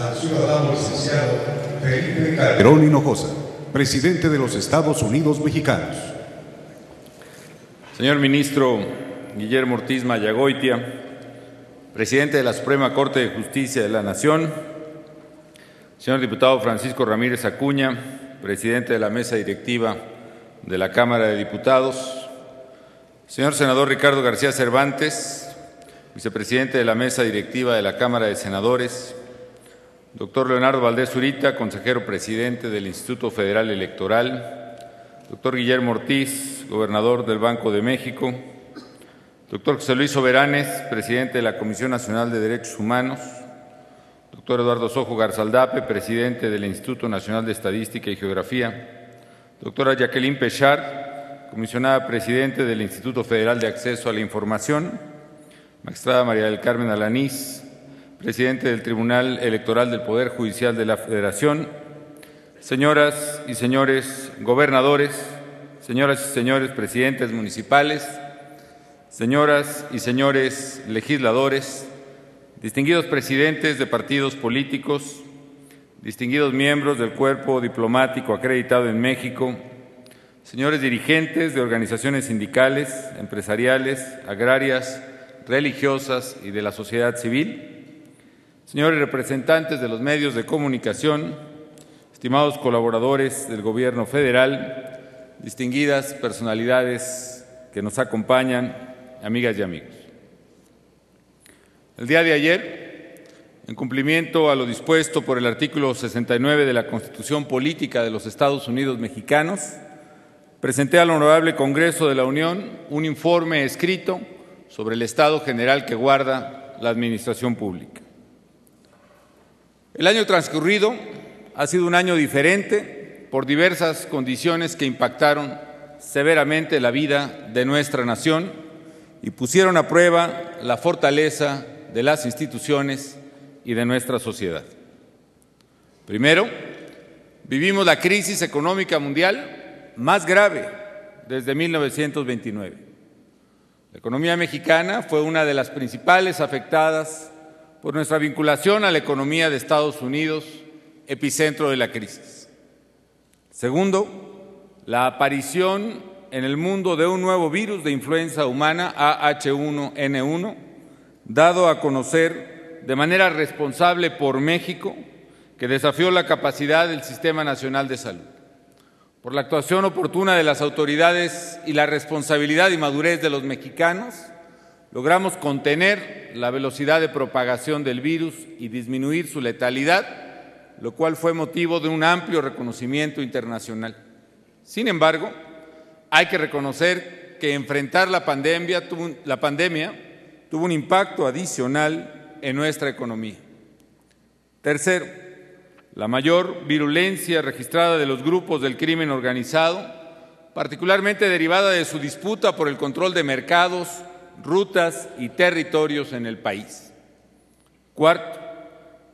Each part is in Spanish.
al ciudadano licenciado Felipe Calderón Hinojosa, presidente de los Estados Unidos mexicanos. Señor ministro Guillermo Ortiz Mayagoitia, presidente de la Suprema Corte de Justicia de la Nación, señor diputado Francisco Ramírez Acuña, presidente de la mesa directiva de la Cámara de Diputados, señor senador Ricardo García Cervantes, vicepresidente de la mesa directiva de la Cámara de Senadores, doctor Leonardo Valdés Zurita, consejero presidente del Instituto Federal Electoral, doctor Guillermo Ortiz, gobernador del Banco de México, doctor José Luis Soberanes, presidente de la Comisión Nacional de Derechos Humanos, doctor Eduardo Sojo Garzaldape, presidente del Instituto Nacional de Estadística y Geografía, doctora Jacqueline Pechard, comisionada presidente del Instituto Federal de Acceso a la Información, magistrada María del Carmen Alanís, presidente del Tribunal Electoral del Poder Judicial de la Federación, señoras y señores gobernadores, señoras y señores presidentes municipales, señoras y señores legisladores, distinguidos presidentes de partidos políticos, distinguidos miembros del cuerpo diplomático acreditado en México, señores dirigentes de organizaciones sindicales, empresariales, agrarias, religiosas y de la sociedad civil, señores representantes de los medios de comunicación, estimados colaboradores del Gobierno federal, distinguidas personalidades que nos acompañan, amigas y amigos. El día de ayer, en cumplimiento a lo dispuesto por el artículo 69 de la Constitución Política de los Estados Unidos Mexicanos, presenté al Honorable Congreso de la Unión un informe escrito sobre el estado general que guarda la administración pública. El año transcurrido ha sido un año diferente por diversas condiciones que impactaron severamente la vida de nuestra nación y pusieron a prueba la fortaleza de las instituciones y de nuestra sociedad. Primero, vivimos la crisis económica mundial más grave desde 1929. La economía mexicana fue una de las principales afectadas por nuestra vinculación a la economía de Estados Unidos, epicentro de la crisis. Segundo, la aparición en el mundo de un nuevo virus de influenza humana, AH1N1, dado a conocer de manera responsable por México, que desafió la capacidad del Sistema Nacional de Salud. Por la actuación oportuna de las autoridades y la responsabilidad y madurez de los mexicanos, logramos contener la velocidad de propagación del virus y disminuir su letalidad, lo cual fue motivo de un amplio reconocimiento internacional. Sin embargo, hay que reconocer que enfrentar la pandemia tuvo un impacto adicional en nuestra economía. Tercero, la mayor virulencia registrada de los grupos del crimen organizado, particularmente derivada de su disputa por el control de mercados, rutas y territorios en el país. Cuarto,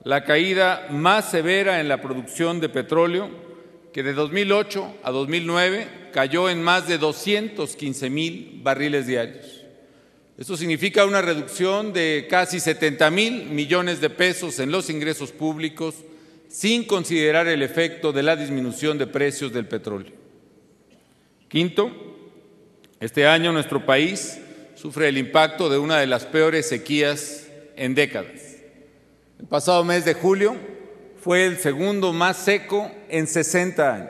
la caída más severa en la producción de petróleo, que de 2008 a 2009 cayó en más de 215,000 barriles diarios. Esto significa una reducción de casi 70,000 millones de pesos en los ingresos públicos, sin considerar el efecto de la disminución de precios del petróleo. Quinto, este año nuestro país sufre el impacto de una de las peores sequías en décadas. El pasado mes de julio fue el segundo más seco en 60 años.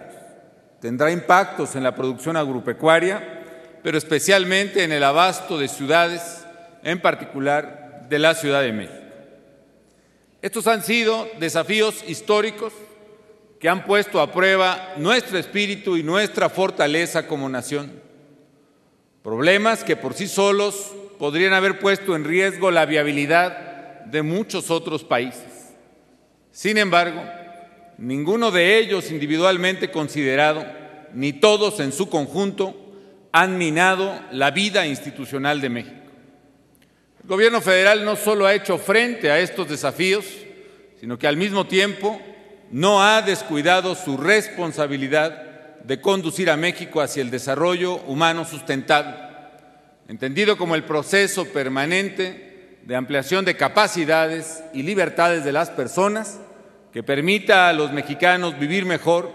Tendrá impactos en la producción agropecuaria, pero especialmente en el abasto de ciudades, en particular de la Ciudad de México. Estos han sido desafíos históricos que han puesto a prueba nuestro espíritu y nuestra fortaleza como nación. Problemas que por sí solos podrían haber puesto en riesgo la viabilidad de muchos otros países. Sin embargo, ninguno de ellos individualmente considerado, ni todos en su conjunto, han minado la vida institucional de México. El Gobierno federal no solo ha hecho frente a estos desafíos, sino que al mismo tiempo no ha descuidado su responsabilidad de conducir a México hacia el desarrollo humano sustentable, entendido como el proceso permanente de ampliación de capacidades y libertades de las personas que permita a los mexicanos vivir mejor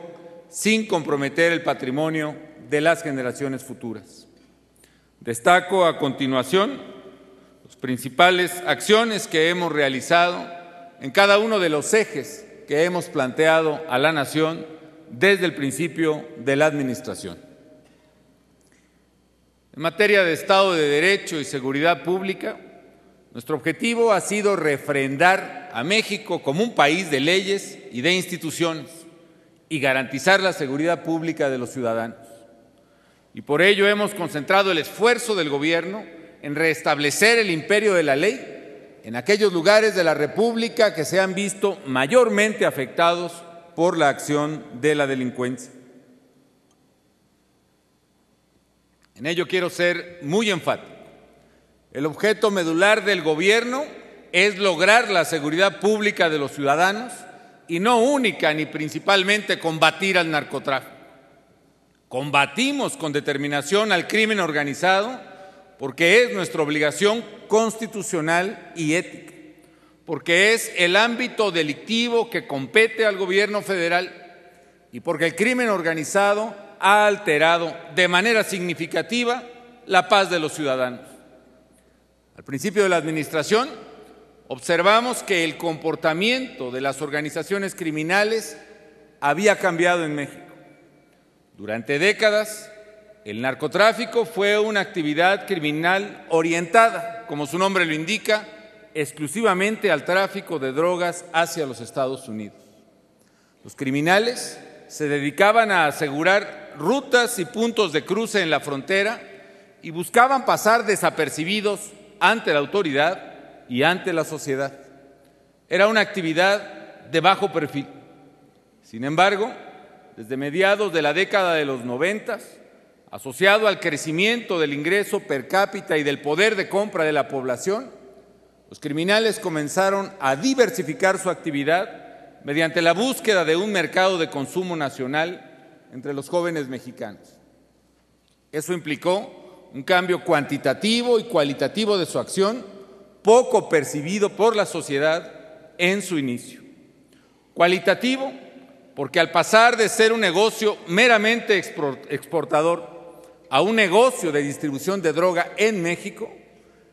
sin comprometer el patrimonio de las generaciones futuras. Destaco a continuación las principales acciones que hemos realizado en cada uno de los ejes que hemos planteado a la nación desde el principio de la administración. En materia de Estado de Derecho y seguridad pública, nuestro objetivo ha sido refrendar a México como un país de leyes y de instituciones y garantizar la seguridad pública de los ciudadanos. Y por ello hemos concentrado el esfuerzo del gobierno en restablecer el imperio de la ley en aquellos lugares de la República que se han visto mayormente afectados por la acción de la delincuencia. En ello quiero ser muy enfático. El objeto medular del gobierno es lograr la seguridad pública de los ciudadanos y no única ni principalmente combatir al narcotráfico. Combatimos con determinación al crimen organizado porque es nuestra obligación constitucional y ética, porque es el ámbito delictivo que compete al gobierno federal y porque el crimen organizado ha alterado de manera significativa la paz de los ciudadanos. Al principio de la administración, observamos que el comportamiento de las organizaciones criminales había cambiado en México. Durante décadas, el narcotráfico fue una actividad criminal orientada, como su nombre lo indica, exclusivamente al tráfico de drogas hacia los Estados Unidos. Los criminales se dedicaban a asegurar rutas y puntos de cruce en la frontera y buscaban pasar desapercibidos ante la autoridad y ante la sociedad. Era una actividad de bajo perfil. Sin embargo, desde mediados de la década de los 90, asociado al crecimiento del ingreso per cápita y del poder de compra de la población, los criminales comenzaron a diversificar su actividad mediante la búsqueda de un mercado de consumo nacional entre los jóvenes mexicanos. Eso implicó un cambio cuantitativo y cualitativo de su acción, poco percibido por la sociedad en su inicio. Cualitativo, porque al pasar de ser un negocio meramente exportador a un negocio de distribución de droga en México,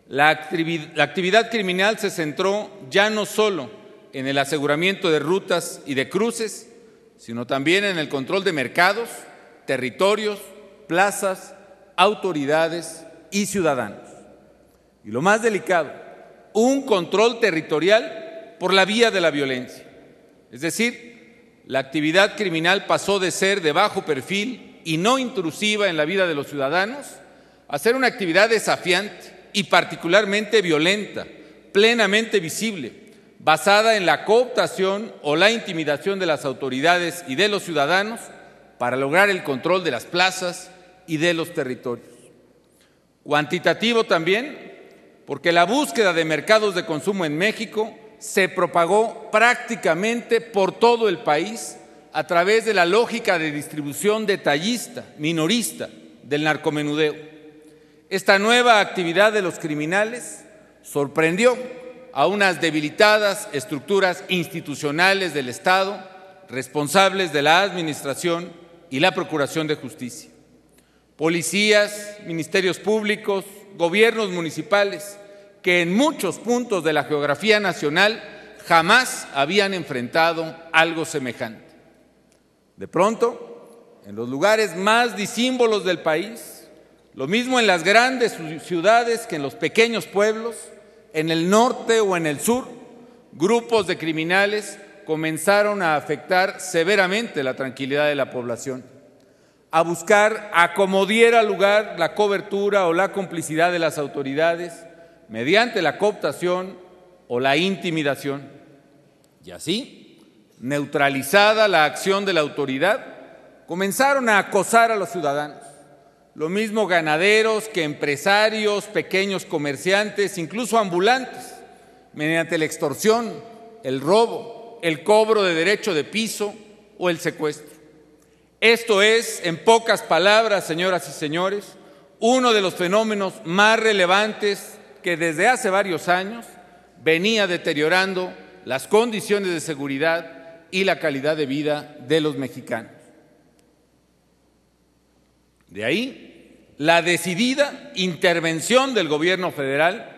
la actividad criminal se centró ya no solo en el aseguramiento de rutas y de cruces, sino también en el control de mercados, territorios, plazas, autoridades y ciudadanos. Y lo más delicado, un control territorial por la vía de la violencia. Es decir, la actividad criminal pasó de ser de bajo perfil y no intrusiva en la vida de los ciudadanos a ser una actividad desafiante y particularmente violenta, plenamente visible, basada en la cooptación o la intimidación de las autoridades y de los ciudadanos para lograr el control de las plazas y de los territorios. Cuantitativo también, porque la búsqueda de mercados de consumo en México se propagó prácticamente por todo el país a través de la lógica de distribución detallista, minorista, del narcomenudeo. Esta nueva actividad de los criminales sorprendió a unas debilitadas estructuras institucionales del Estado, responsables de la administración y la procuración de justicia. Policías, ministerios públicos, gobiernos municipales, que en muchos puntos de la geografía nacional jamás habían enfrentado algo semejante. De pronto, en los lugares más disímbolos del país, lo mismo en las grandes ciudades que en los pequeños pueblos, en el norte o en el sur, grupos de criminales comenzaron a afectar severamente la tranquilidad de la población, a buscar a como diera lugar la cobertura o la complicidad de las autoridades mediante la cooptación o la intimidación. Y así, neutralizada la acción de la autoridad, comenzaron a acosar a los ciudadanos. Lo mismo ganaderos que empresarios, pequeños comerciantes, incluso ambulantes, mediante la extorsión, el robo, el cobro de derecho de piso o el secuestro. Esto es, en pocas palabras, señoras y señores, uno de los fenómenos más relevantes que desde hace varios años venía deteriorando las condiciones de seguridad y la calidad de vida de los mexicanos. De ahí la decidida intervención del gobierno federal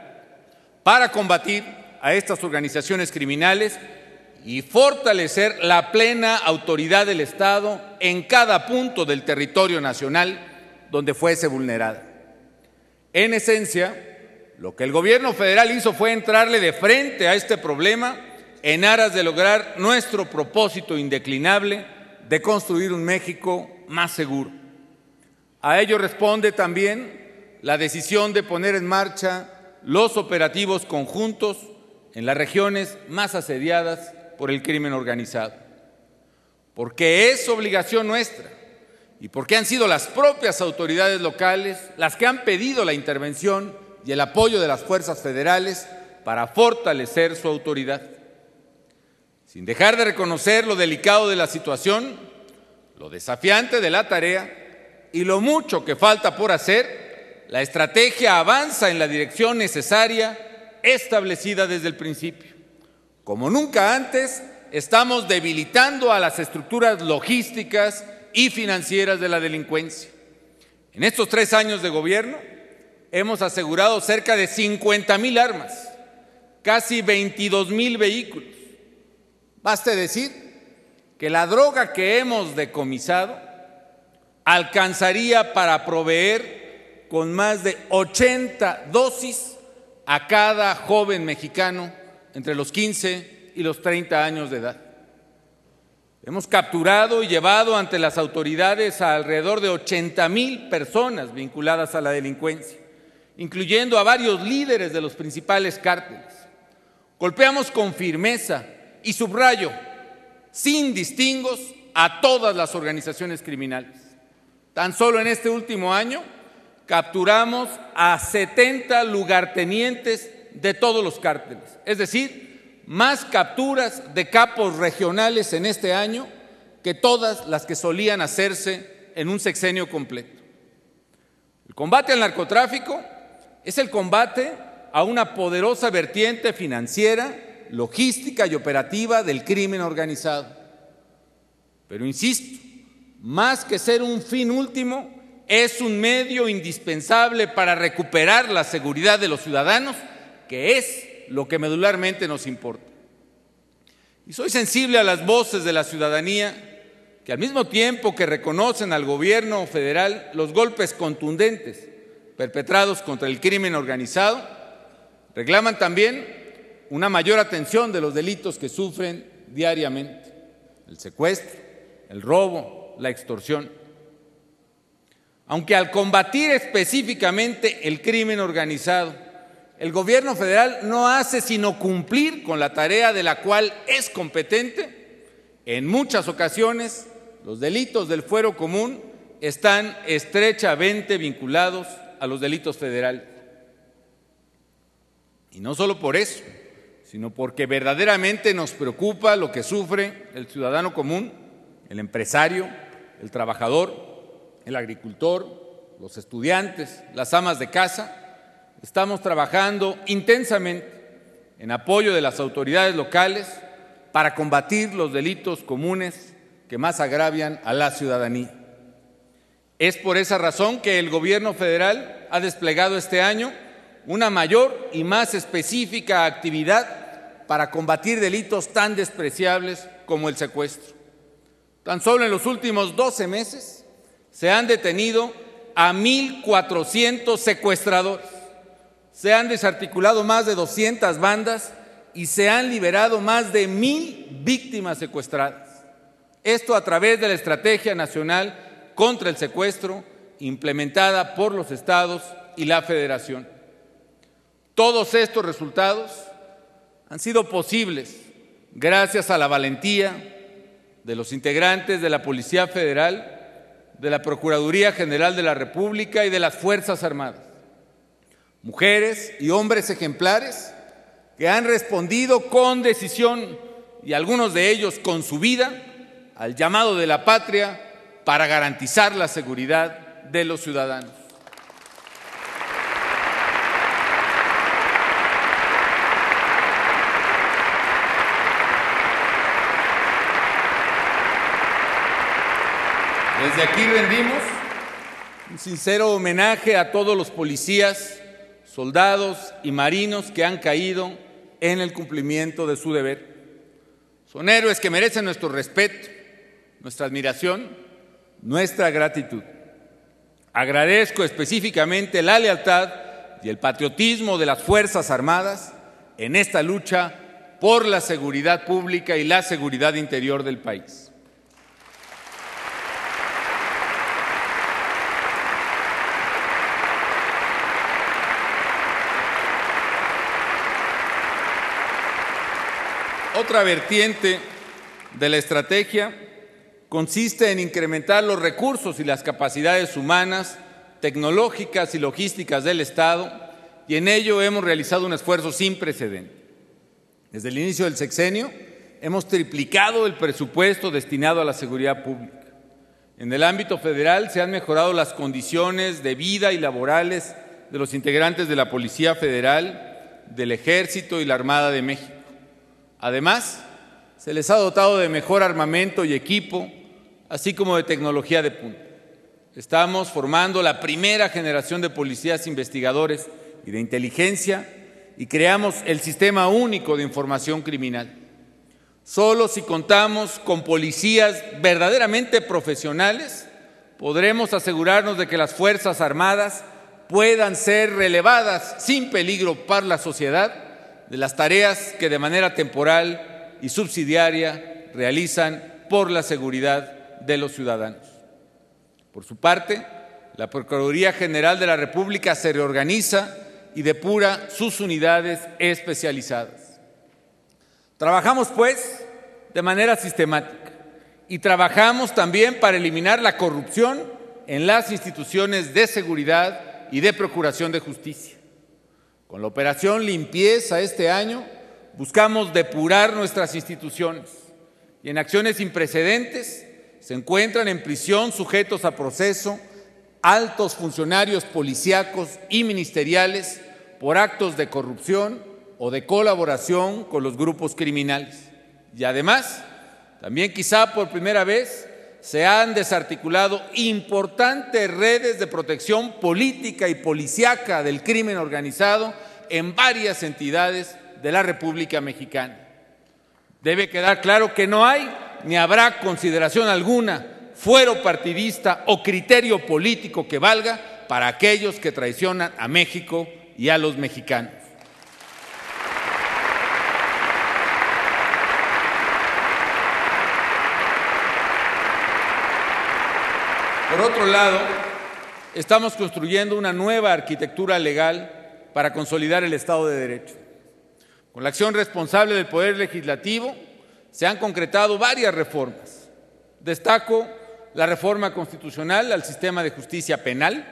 para combatir a estas organizaciones criminales y fortalecer la plena autoridad del Estado en cada punto del territorio nacional donde fuese vulnerada. En esencia, lo que el gobierno federal hizo fue entrarle de frente a este problema en aras de lograr nuestro propósito indeclinable de construir un México más seguro. A ello responde también la decisión de poner en marcha los operativos conjuntos en las regiones más asediadas por el crimen organizado. Porque es obligación nuestra y porque han sido las propias autoridades locales las que han pedido la intervención y el apoyo de las fuerzas federales para fortalecer su autoridad. Sin dejar de reconocer lo delicado de la situación, lo desafiante de la tarea y lo mucho que falta por hacer, la estrategia avanza en la dirección necesaria establecida desde el principio. Como nunca antes, estamos debilitando a las estructuras logísticas y financieras de la delincuencia. En estos 3 años de gobierno, hemos asegurado cerca de 50,000 armas, casi 22,000 vehículos. Baste decir que la droga que hemos decomisado alcanzaría para proveer con más de 80 dosis a cada joven mexicano entre los 15 y los 30 años de edad. Hemos capturado y llevado ante las autoridades a alrededor de 80,000 personas vinculadas a la delincuencia, incluyendo a varios líderes de los principales cárteles. Golpeamos con firmeza y subrayo, sin distingos, a todas las organizaciones criminales. Tan solo en este último año capturamos a 70 lugartenientes de todos los cárteles, es decir, más capturas de capos regionales en este año que todas las que solían hacerse en un sexenio completo. El combate al narcotráfico es el combate a una poderosa vertiente financiera, logística y operativa del crimen organizado. Pero insisto, más que ser un fin último, es un medio indispensable para recuperar la seguridad de los ciudadanos, que es lo que medularmente nos importa. Y soy sensible a las voces de la ciudadanía que al mismo tiempo que reconocen al gobierno federal los golpes contundentes perpetrados contra el crimen organizado, reclaman también una mayor atención de los delitos que sufren diariamente: el secuestro, el robo, la extorsión. Aunque al combatir específicamente el crimen organizado, el gobierno federal no hace sino cumplir con la tarea de la cual es competente, en muchas ocasiones los delitos del fuero común están estrechamente vinculados a los delitos federales. Y no solo por eso, sino porque verdaderamente nos preocupa lo que sufre el ciudadano común, el empresario, el trabajador, el agricultor, los estudiantes, las amas de casa. Estamos trabajando intensamente en apoyo de las autoridades locales para combatir los delitos comunes que más agravian a la ciudadanía. Es por esa razón que el gobierno federal ha desplegado este año una mayor y más específica actividad para combatir delitos tan despreciables como el secuestro. Tan solo en los últimos 12 meses se han detenido a 1,400 secuestradores, se han desarticulado más de 200 bandas y se han liberado más de 1,000 víctimas secuestradas. Esto a través de la Estrategia Nacional contra el Secuestro, implementada por los estados y la Federación. Todos estos resultados han sido posibles gracias a la valentía de los integrantes de la Policía Federal, de la Procuraduría General de la República y de las Fuerzas Armadas. Mujeres y hombres ejemplares que han respondido con decisión y algunos de ellos con su vida al llamado de la patria para garantizar la seguridad de los ciudadanos. Desde aquí rendimos un sincero homenaje a todos los policías, soldados y marinos que han caído en el cumplimiento de su deber. Son héroes que merecen nuestro respeto, nuestra admiración, nuestra gratitud. Agradezco específicamente la lealtad y el patriotismo de las Fuerzas Armadas en esta lucha por la seguridad pública y la seguridad interior del país. Otra vertiente de la estrategia consiste en incrementar los recursos y las capacidades humanas, tecnológicas y logísticas del Estado, y en ello hemos realizado un esfuerzo sin precedentes. Desde el inicio del sexenio hemos triplicado el presupuesto destinado a la seguridad pública. En el ámbito federal se han mejorado las condiciones de vida y laborales de los integrantes de la Policía Federal, del Ejército y la Armada de México. Además, se les ha dotado de mejor armamento y equipo, así como de tecnología de punta. Estamos formando la primera generación de policías investigadores y de inteligencia y creamos el Sistema Único de Información Criminal. Solo si contamos con policías verdaderamente profesionales, podremos asegurarnos de que las Fuerzas Armadas puedan ser relevadas sin peligro para la sociedad de las tareas que de manera temporal y subsidiaria realizan por la seguridad de los ciudadanos. Por su parte, la Procuraduría General de la República se reorganiza y depura sus unidades especializadas. Trabajamos, pues, de manera sistemática y trabajamos también para eliminar la corrupción en las instituciones de seguridad y de procuración de justicia. Con la operación Limpieza este año buscamos depurar nuestras instituciones y en acciones sin precedentes se encuentran en prisión sujetos a proceso altos funcionarios policíacos y ministeriales por actos de corrupción o de colaboración con los grupos criminales. Y además, también quizá por primera vez, se han desarticulado importantes redes de protección política y policíaca del crimen organizado en varias entidades de la República Mexicana. Debe quedar claro que no hay ni habrá consideración alguna, fuero partidista o criterio político que valga para aquellos que traicionan a México y a los mexicanos. Por otro lado, estamos construyendo una nueva arquitectura legal para consolidar el Estado de Derecho. Con la acción responsable del Poder Legislativo se han concretado varias reformas. Destaco la reforma constitucional al sistema de justicia penal,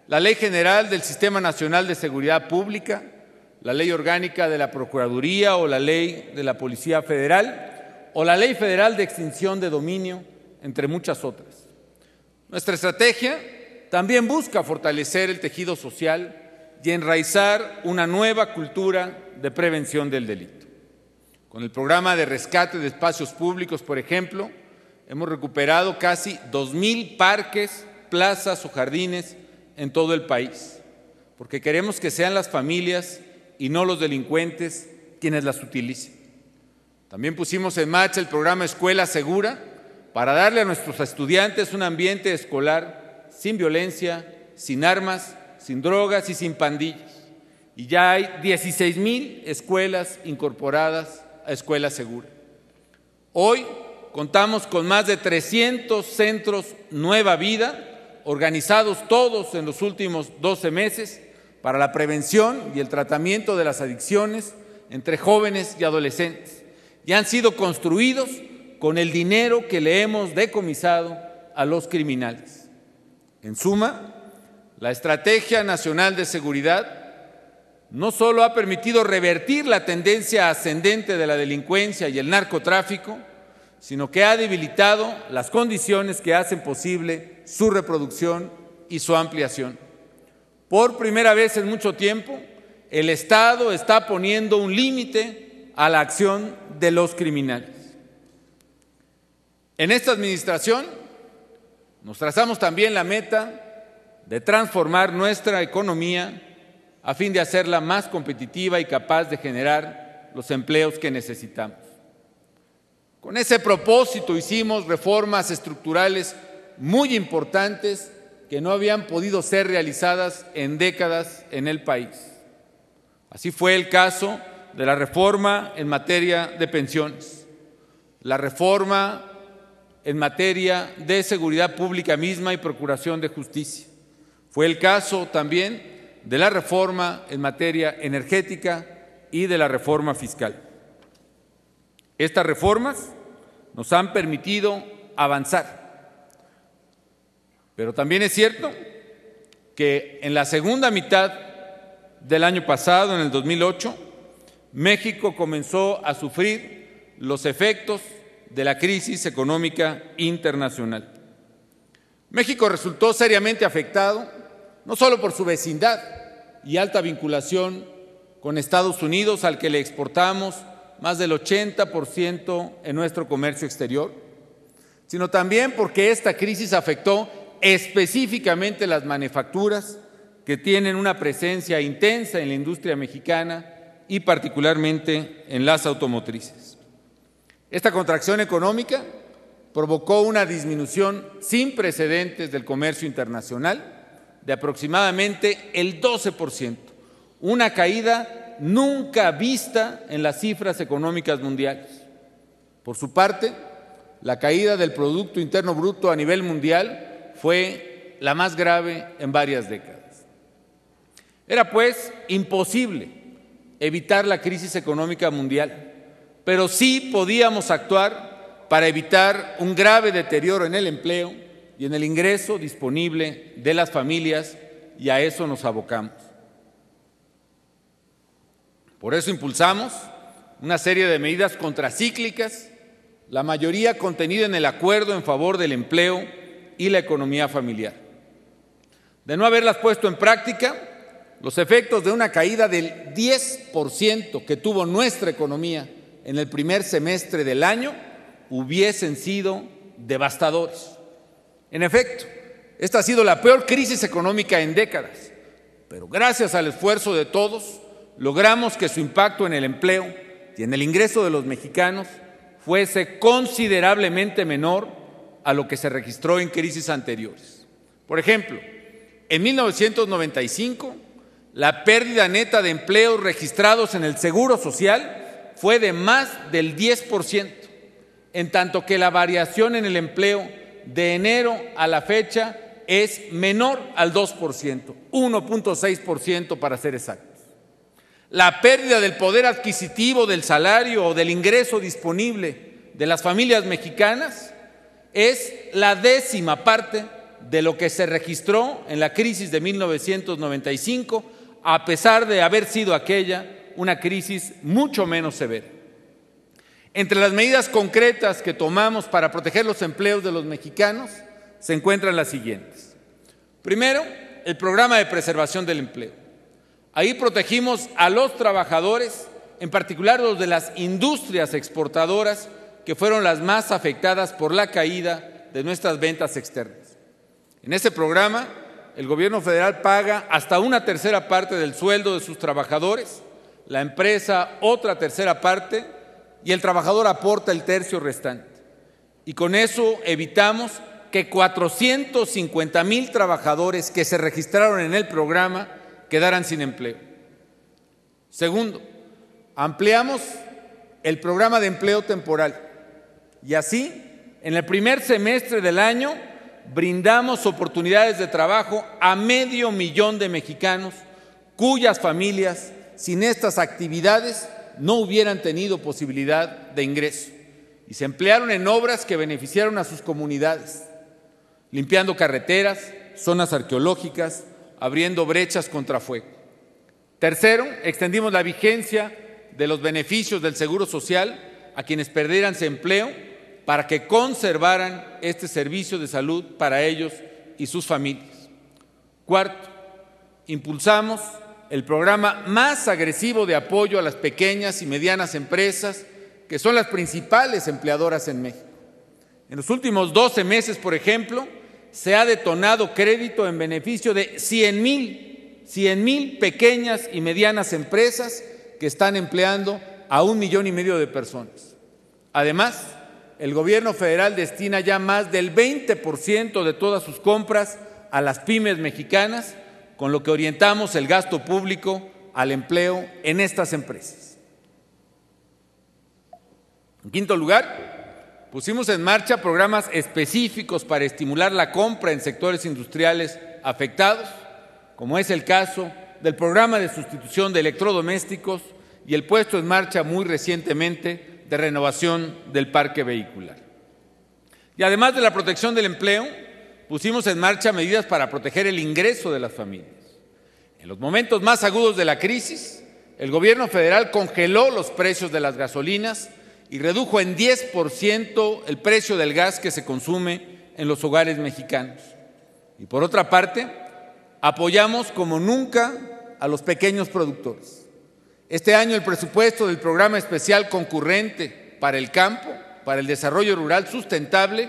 la Ley General del Sistema Nacional de Seguridad Pública, la Ley Orgánica de la Procuraduría o la Ley de la Policía Federal o la Ley Federal de Extinción de Dominio, entre muchas otras. Nuestra estrategia también busca fortalecer el tejido social y enraizar una nueva cultura de prevención del delito. Con el programa de rescate de espacios públicos, por ejemplo, hemos recuperado casi 2,000 parques, plazas o jardines en todo el país, porque queremos que sean las familias y no los delincuentes quienes las utilicen. También pusimos en marcha el programa Escuela Segura para darle a nuestros estudiantes un ambiente escolar sin violencia, sin armas, sin drogas y sin pandillas. Y ya hay 16,000 escuelas incorporadas a Escuela Segura. Hoy contamos con más de 300 centros Nueva Vida, organizados todos en los últimos 12 meses para la prevención y el tratamiento de las adicciones entre jóvenes y adolescentes. Y han sido construidos con el dinero que le hemos decomisado a los criminales. En suma, la Estrategia Nacional de Seguridad no solo ha permitido revertir la tendencia ascendente de la delincuencia y el narcotráfico, sino que ha debilitado las condiciones que hacen posible su reproducción y su ampliación. Por primera vez en mucho tiempo, el Estado está poniendo un límite a la acción de los criminales. En esta administración Nos trazamos también la meta de transformar nuestra economía a fin de hacerla más competitiva y capaz de generar los empleos que necesitamos. Con ese propósito hicimos reformas estructurales muy importantes que no habían podido ser realizadas en décadas en el país. Así fue el caso de la reforma en materia de pensiones, la reforma en materia de seguridad pública misma y procuración de justicia. Fue el caso también de la reforma en materia energética y de la reforma fiscal. Estas reformas nos han permitido avanzar, pero también es cierto que en la segunda mitad del año pasado, en el 2008, México comenzó a sufrir los efectos de la crisis económica internacional. México resultó seriamente afectado, no solo por su vecindad y alta vinculación con Estados Unidos, al que le exportamos más del 80% en nuestro comercio exterior, sino también porque esta crisis afectó específicamente las manufacturas que tienen una presencia intensa en la industria mexicana y particularmente en las automotrices. Esta contracción económica provocó una disminución sin precedentes del comercio internacional de aproximadamente el 12%, una caída nunca vista en las cifras económicas mundiales. Por su parte, la caída del Producto Interno Bruto a nivel mundial fue la más grave en varias décadas. Era pues imposible evitar la crisis económica mundial, pero sí podíamos actuar para evitar un grave deterioro en el empleo y en el ingreso disponible de las familias, y a eso nos abocamos. Por eso impulsamos una serie de medidas contracíclicas, la mayoría contenida en el acuerdo en favor del empleo y la economía familiar. De no haberlas puesto en práctica, los efectos de una caída del 10% que tuvo nuestra economía en el primer semestre del año hubiesen sido devastadores. En efecto, esta ha sido la peor crisis económica en décadas, pero gracias al esfuerzo de todos, logramos que su impacto en el empleo y en el ingreso de los mexicanos fuese considerablemente menor a lo que se registró en crisis anteriores. Por ejemplo, en 1995, la pérdida neta de empleos registrados en el Seguro Social fue de más del 10%, en tanto que la variación en el empleo de enero a la fecha es menor al 2%, 1.6% para ser exactos. La pérdida del poder adquisitivo del salario o del ingreso disponible de las familias mexicanas es la 10ª parte de lo que se registró en la crisis de 1995, a pesar de haber sido aquella una crisis mucho menos severa. Entre las medidas concretas que tomamos para proteger los empleos de los mexicanos se encuentran las siguientes. Primero, el programa de preservación del empleo. Ahí protegimos a los trabajadores, en particular los de las industrias exportadoras, que fueron las más afectadas por la caída de nuestras ventas externas. En ese programa, el gobierno federal paga hasta una tercera parte del sueldo de sus trabajadores, la empresa otra tercera parte y el trabajador aporta el tercio restante. Y con eso evitamos que 450,000 trabajadores que se registraron en el programa quedaran sin empleo. Segundo, ampliamos el programa de empleo temporal y así, en el primer semestre del año, brindamos oportunidades de trabajo a 500,000 de mexicanos cuyas familias sin estas actividades no hubieran tenido posibilidad de ingreso y se emplearon en obras que beneficiaron a sus comunidades, limpiando carreteras, zonas arqueológicas, abriendo brechas contra fuego. Tercero, extendimos la vigencia de los beneficios del Seguro Social a quienes perdieran su empleo para que conservaran este servicio de salud para ellos y sus familias. Cuarto, impulsamos el programa más agresivo de apoyo a las pequeñas y medianas empresas, que son las principales empleadoras en México. En los últimos 12 meses, por ejemplo, se ha detonado crédito en beneficio de 100,000 pequeñas y medianas empresas que están empleando a 1,5 millones de personas. Además, el gobierno federal destina ya más del 20% de todas sus compras a las pymes mexicanas, con lo que orientamos el gasto público al empleo en estas empresas. En quinto lugar, pusimos en marcha programas específicos para estimular la compra en sectores industriales afectados, como es el caso del programa de sustitución de electrodomésticos y el puesto en marcha muy recientemente de renovación del parque vehicular. Y además de la protección del empleo, pusimos en marcha medidas para proteger el ingreso de las familias. En los momentos más agudos de la crisis, el gobierno federal congeló los precios de las gasolinas y redujo en 10% el precio del gas que se consume en los hogares mexicanos. Y por otra parte, apoyamos como nunca a los pequeños productores. Este año el presupuesto del Programa Especial Concurrente para el Campo, para el Desarrollo Rural Sustentable,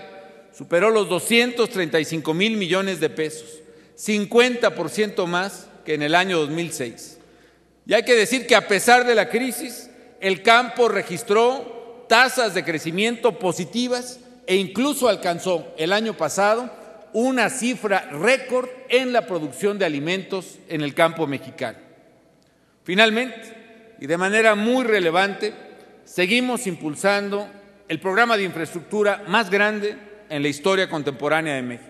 superó los 235,000 millones de pesos, 50% más que en el año 2006. Y hay que decir que a pesar de la crisis, el campo registró tasas de crecimiento positivas e incluso alcanzó el año pasado una cifra récord en la producción de alimentos en el campo mexicano. Finalmente, y de manera muy relevante, seguimos impulsando el programa de infraestructura más grande en la historia contemporánea de México.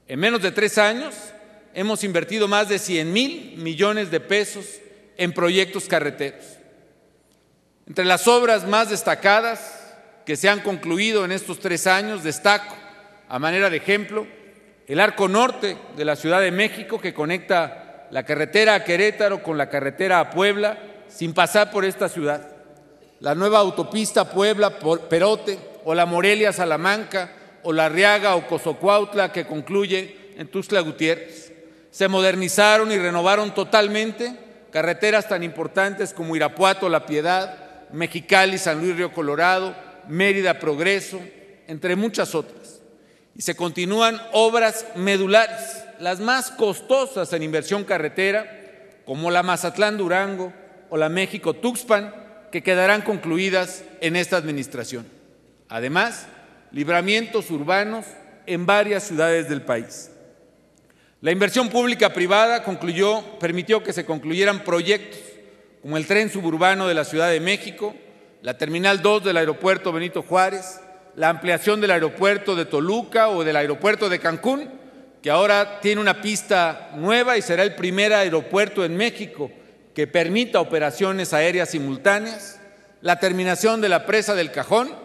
En menos de 3 años hemos invertido más de 100,000 millones de pesos en proyectos carreteros. Entre las obras más destacadas que se han concluido en estos 3 años, destaco, a manera de ejemplo, el Arco Norte de la Ciudad de México, que conecta la carretera a Querétaro con la carretera a Puebla sin pasar por esta ciudad, la nueva autopista Puebla-Perote, o la Morelia-Salamanca, o la Arriaga-Ocosocuautla, que concluye en Tuxtla Gutiérrez. Se modernizaron y renovaron totalmente carreteras tan importantes como Irapuato-La Piedad, Mexicali-San Luis Río Colorado, Mérida-Progreso, entre muchas otras. Y se continúan obras medulares, las más costosas en inversión carretera, como la Mazatlán-Durango o la México-Tuxpan, que quedarán concluidas en esta administración. Además, libramientos urbanos en varias ciudades del país. La inversión pública-privada permitió que se concluyeran proyectos como el tren suburbano de la Ciudad de México, la Terminal 2 del Aeropuerto Benito Juárez, la ampliación del aeropuerto de Toluca o del aeropuerto de Cancún, que ahora tiene una pista nueva y será el primer aeropuerto en México que permita operaciones aéreas simultáneas, la terminación de la presa del Cajón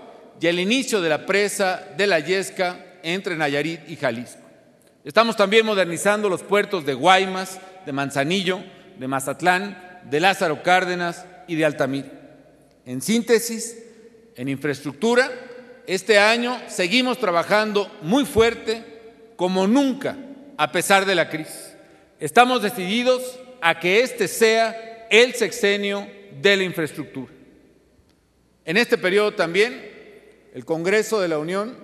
y el inicio de la presa de la Yesca entre Nayarit y Jalisco. Estamos también modernizando los puertos de Guaymas, de Manzanillo, de Mazatlán, de Lázaro Cárdenas y de Altamira. En síntesis, en infraestructura, este año seguimos trabajando muy fuerte como nunca a pesar de la crisis. Estamos decididos a que este sea el sexenio de la infraestructura. En este periodo también, el Congreso de la Unión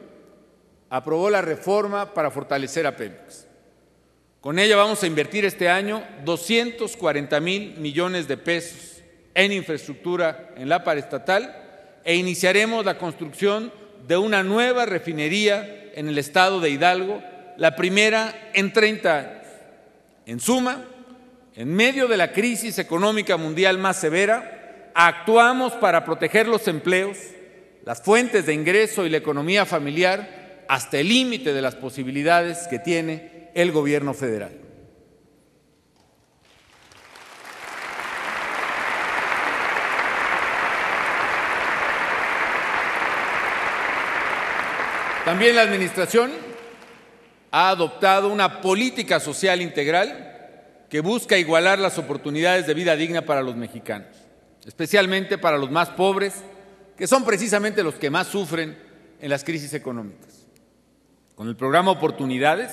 aprobó la reforma para fortalecer a Pemex. Con ella vamos a invertir este año 240,000 millones de pesos en infraestructura en la paraestatal e iniciaremos la construcción de una nueva refinería en el estado de Hidalgo, la primera en 30 años. En suma, en medio de la crisis económica mundial más severa, actuamos para proteger los empleos, las fuentes de ingreso y la economía familiar hasta el límite de las posibilidades que tiene el gobierno federal. También la administración ha adoptado una política social integral que busca igualar las oportunidades de vida digna para los mexicanos, especialmente para los más pobres, que son precisamente los que más sufren en las crisis económicas. Con el programa Oportunidades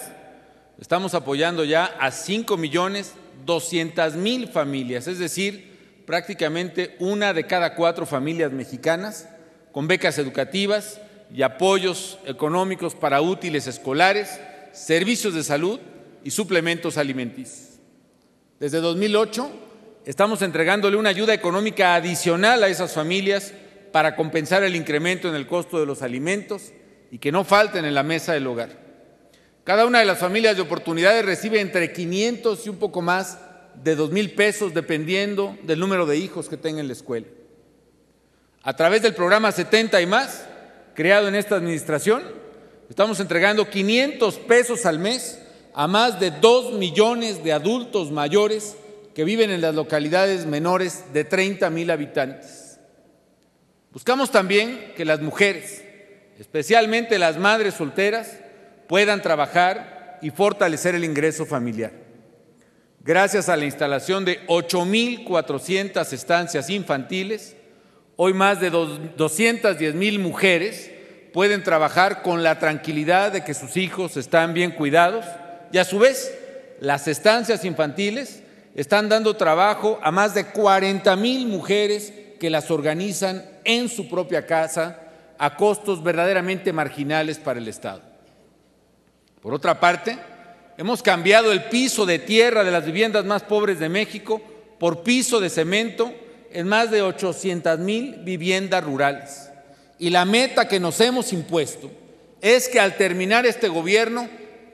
estamos apoyando ya a 5,200,000 familias, es decir, prácticamente 1 de cada 4 familias mexicanas, con becas educativas y apoyos económicos para útiles escolares, servicios de salud y suplementos alimenticios. Desde 2008 estamos entregándole una ayuda económica adicional a esas familias para compensar el incremento en el costo de los alimentos y que no falten en la mesa del hogar. Cada una de las familias de oportunidades recibe entre 500 y un poco más de 2,000 pesos, dependiendo del número de hijos que tenga en la escuela. A través del programa 70 y más, creado en esta administración, estamos entregando 500 pesos al mes a más de 2 millones de adultos mayores que viven en las localidades menores de 30,000 habitantes. Buscamos también que las mujeres, especialmente las madres solteras, puedan trabajar y fortalecer el ingreso familiar. Gracias a la instalación de 8,400 estancias infantiles, hoy más de 210,000 mujeres pueden trabajar con la tranquilidad de que sus hijos están bien cuidados y a su vez las estancias infantiles están dando trabajo a más de 40,000 mujeres que las organizan en su propia casa a costos verdaderamente marginales para el Estado. Por otra parte, hemos cambiado el piso de tierra de las viviendas más pobres de México por piso de cemento en más de 800,000 viviendas rurales. Y la meta que nos hemos impuesto es que al terminar este gobierno,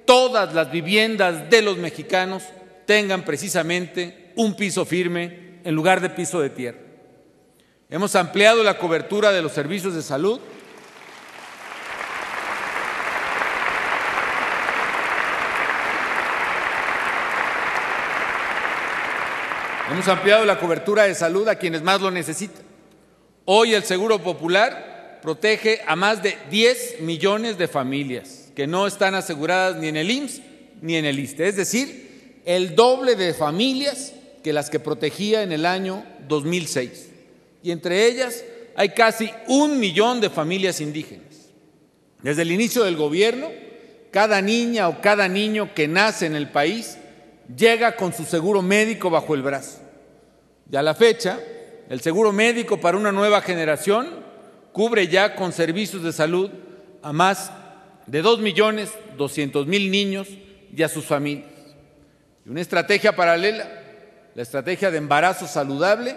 todas las viviendas de los mexicanos tengan precisamente un piso firme en lugar de piso de tierra. Hemos ampliado la cobertura de los servicios de salud. Hemos ampliado la cobertura de salud a quienes más lo necesitan. Hoy el Seguro Popular protege a más de 10 millones de familias que no están aseguradas ni en el IMSS ni en el ISSSTE, es decir, el doble de familias que las que protegía en el año 2006. Y entre ellas hay casi 1 millón de familias indígenas. Desde el inicio del gobierno, cada niña o cada niño que nace en el país llega con su seguro médico bajo el brazo. Y a la fecha, el seguro médico para una nueva generación cubre ya con servicios de salud a más de 2,200,000 niños y a sus familias. Y una estrategia paralela, la estrategia de embarazo saludable,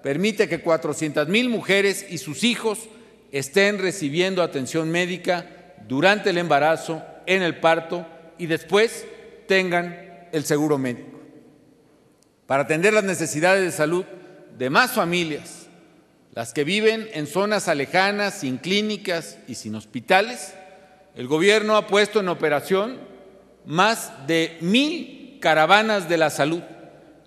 permite que 400,000 mujeres y sus hijos estén recibiendo atención médica durante el embarazo, en el parto y después tengan el seguro médico. Para atender las necesidades de salud de más familias, las que viven en zonas alejanas, sin clínicas y sin hospitales, el gobierno ha puesto en operación más de 1,000 caravanas de la salud.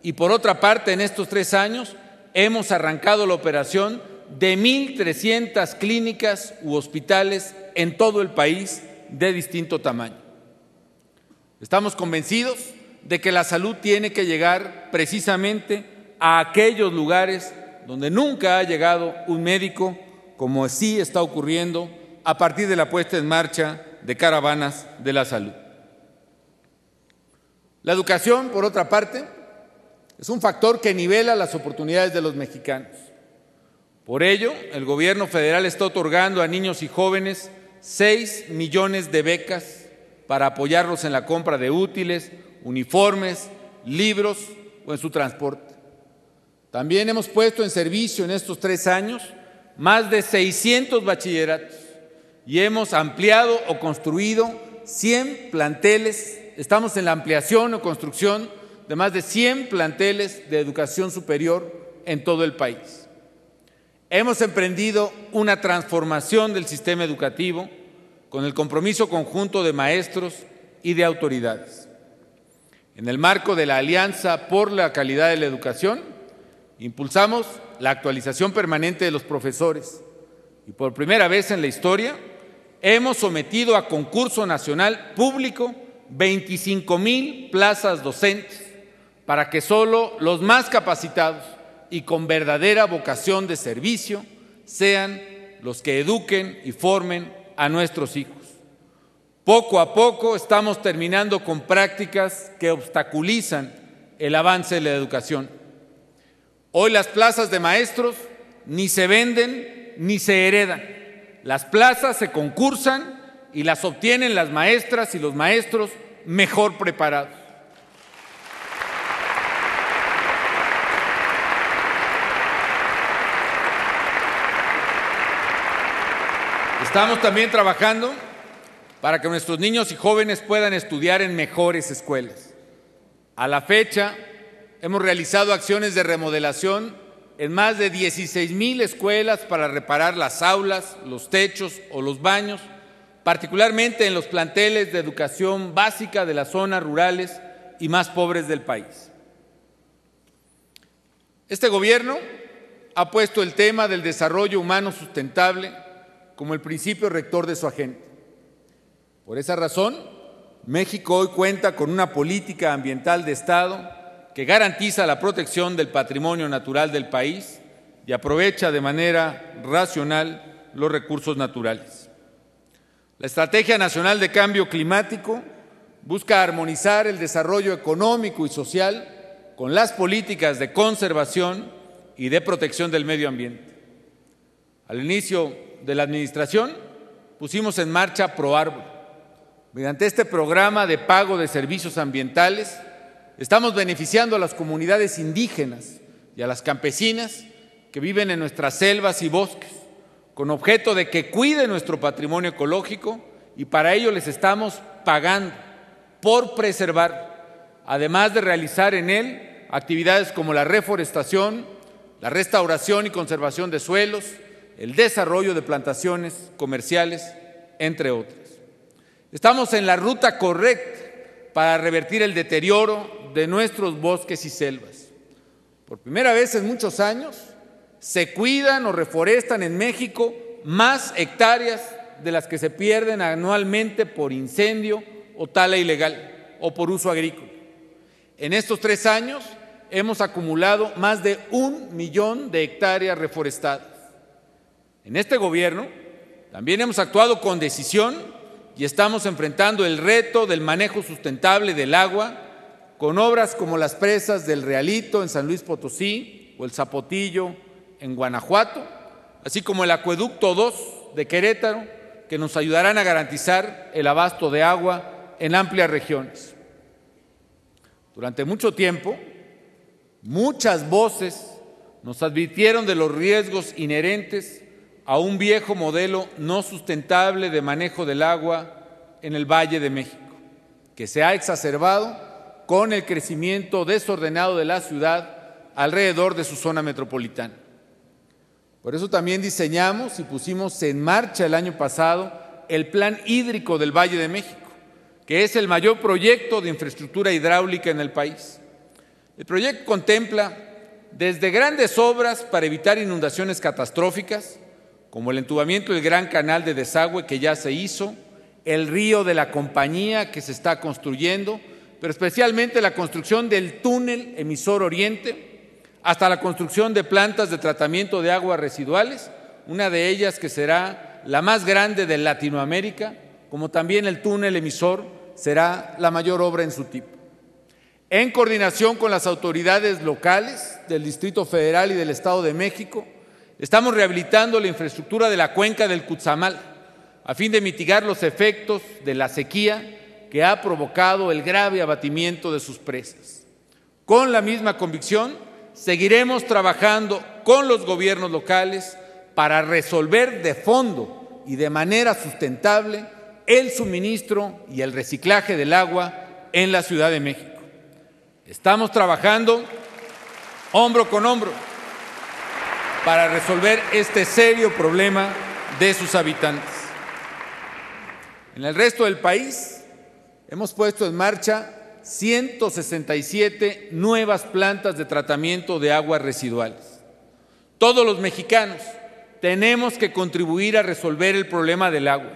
Y por otra parte, en estos 3 años, hemos arrancado la operación de 1,300 clínicas u hospitales en todo el país de distinto tamaño. Estamos convencidos de que la salud tiene que llegar precisamente a aquellos lugares donde nunca ha llegado un médico, como así está ocurriendo a partir de la puesta en marcha de caravanas de la salud. La educación, por otra parte, es un factor que nivela las oportunidades de los mexicanos. Por ello, el gobierno federal está otorgando a niños y jóvenes 6 millones de becas para apoyarlos en la compra de útiles, uniformes, libros o en su transporte. También hemos puesto en servicio en estos 3 años más de 600 bachilleratos y hemos ampliado o construido 100 planteles. Estamos en la ampliación o construcción de más de 100 planteles de educación superior en todo el país. Hemos emprendido una transformación del sistema educativo con el compromiso conjunto de maestros y de autoridades. En el marco de la Alianza por la Calidad de la Educación, impulsamos la actualización permanente de los profesores y por primera vez en la historia hemos sometido a concurso nacional público 25,000 plazas docentes para que solo los más capacitados y con verdadera vocación de servicio sean los que eduquen y formen a nuestros hijos. Poco a poco estamos terminando con prácticas que obstaculizan el avance de la educación. Hoy las plazas de maestros ni se venden ni se heredan. Las plazas se concursan y las obtienen las maestras y los maestros mejor preparados. Estamos también trabajando para que nuestros niños y jóvenes puedan estudiar en mejores escuelas. A la fecha, hemos realizado acciones de remodelación en más de 16,000 escuelas para reparar las aulas, los techos o los baños, particularmente en los planteles de educación básica de las zonas rurales y más pobres del país. Este gobierno ha puesto el tema del desarrollo humano sustentable como el principio rector de su agenda. Por esa razón, México hoy cuenta con una política ambiental de Estado que garantiza la protección del patrimonio natural del país y aprovecha de manera racional los recursos naturales. La Estrategia Nacional de Cambio Climático busca armonizar el desarrollo económico y social con las políticas de conservación y de protección del medio ambiente. Al inicio de la administración, pusimos en marcha ProArbol. Mediante este programa de pago de servicios ambientales, estamos beneficiando a las comunidades indígenas y a las campesinas que viven en nuestras selvas y bosques, con objeto de que cuiden nuestro patrimonio ecológico, y para ello les estamos pagando por preservar, además de realizar en él actividades como la reforestación, la restauración y conservación de suelos, el desarrollo de plantaciones comerciales, entre otras. Estamos en la ruta correcta para revertir el deterioro de nuestros bosques y selvas. Por primera vez en muchos años, se cuidan o reforestan en México más hectáreas de las que se pierden anualmente por incendio o tala ilegal o por uso agrícola. En estos 3 años hemos acumulado más de 1 millón de hectáreas reforestadas. En este gobierno también hemos actuado con decisión y estamos enfrentando el reto del manejo sustentable del agua con obras como las presas del Realito en San Luis Potosí o el Zapotillo en Guanajuato, así como el Acueducto 2 de Querétaro, que nos ayudarán a garantizar el abasto de agua en amplias regiones. Durante mucho tiempo, muchas voces nos advirtieron de los riesgos inherentes a un viejo modelo no sustentable de manejo del agua en el Valle de México, que se ha exacerbado con el crecimiento desordenado de la ciudad alrededor de su zona metropolitana. Por eso también diseñamos y pusimos en marcha el año pasado el Plan Hídrico del Valle de México, que es el mayor proyecto de infraestructura hidráulica en el país. El proyecto contempla desde grandes obras para evitar inundaciones catastróficas, como el entubamiento del Gran Canal de Desagüe que ya se hizo, el río de la Compañía que se está construyendo, pero especialmente la construcción del túnel emisor Oriente, hasta la construcción de plantas de tratamiento de aguas residuales, una de ellas que será la más grande de Latinoamérica, como también el túnel emisor será la mayor obra en su tipo. En coordinación con las autoridades locales del Distrito Federal y del Estado de México, estamos rehabilitando la infraestructura de la cuenca del Cuetzamal a fin de mitigar los efectos de la sequía que ha provocado el grave abatimiento de sus presas. Con la misma convicción, seguiremos trabajando con los gobiernos locales para resolver de fondo y de manera sustentable el suministro y el reciclaje del agua en la Ciudad de México. Estamos trabajando hombro con hombro para resolver este serio problema de sus habitantes. En el resto del país hemos puesto en marcha 167 nuevas plantas de tratamiento de aguas residuales. Todos los mexicanos tenemos que contribuir a resolver el problema del agua.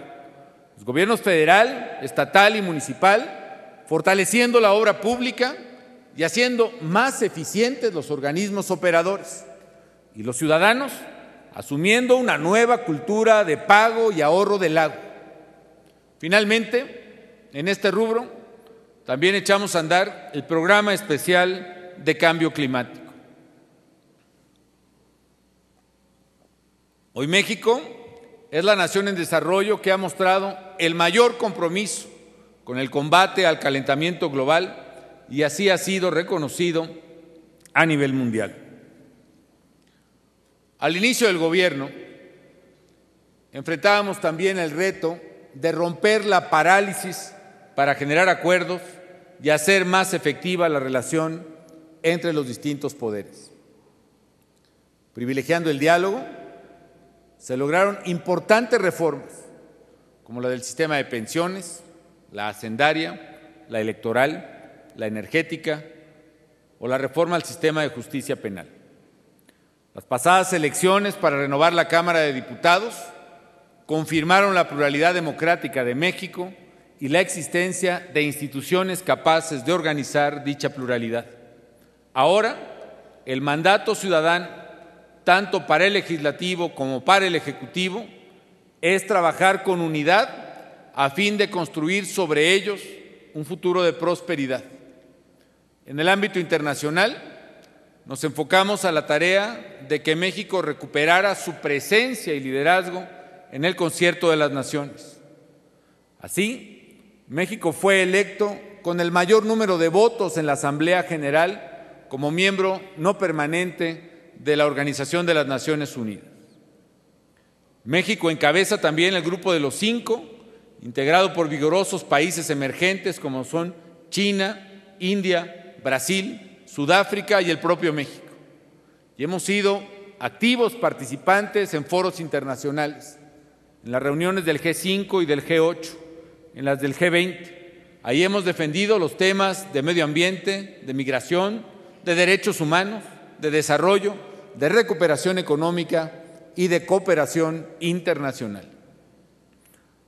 Los gobiernos federal, estatal y municipal, fortaleciendo la obra pública y haciendo más eficientes los organismos operadores. Y los ciudadanos asumiendo una nueva cultura de pago y ahorro del agua. Finalmente, en este rubro, también echamos a andar el Programa Especial de Cambio Climático. Hoy México es la nación en desarrollo que ha mostrado el mayor compromiso con el combate al calentamiento global y así ha sido reconocido a nivel mundial. Al inicio del gobierno, enfrentábamos también el reto de romper la parálisis para generar acuerdos y hacer más efectiva la relación entre los distintos poderes. Privilegiando el diálogo, se lograron importantes reformas, como la del sistema de pensiones, la hacendaria, la electoral, la energética o la reforma al sistema de justicia penal. Las pasadas elecciones para renovar la Cámara de Diputados confirmaron la pluralidad democrática de México y la existencia de instituciones capaces de organizar dicha pluralidad. Ahora, el mandato ciudadano, tanto para el Legislativo como para el Ejecutivo, es trabajar con unidad a fin de construir sobre ellos un futuro de prosperidad. En el ámbito internacional, nos enfocamos a la tarea de que México recuperara su presencia y liderazgo en el concierto de las naciones. Así, México fue electo con el mayor número de votos en la Asamblea General como miembro no permanente de la Organización de las Naciones Unidas. México encabeza también el grupo de los 5, integrado por vigorosos países emergentes como son China, India, Brasil, Sudáfrica y el propio México. Y hemos sido activos participantes en foros internacionales, en las reuniones del G5 y del G8, en las del G20. Ahí hemos defendido los temas de medio ambiente, de migración, de derechos humanos, de desarrollo, de recuperación económica y de cooperación internacional.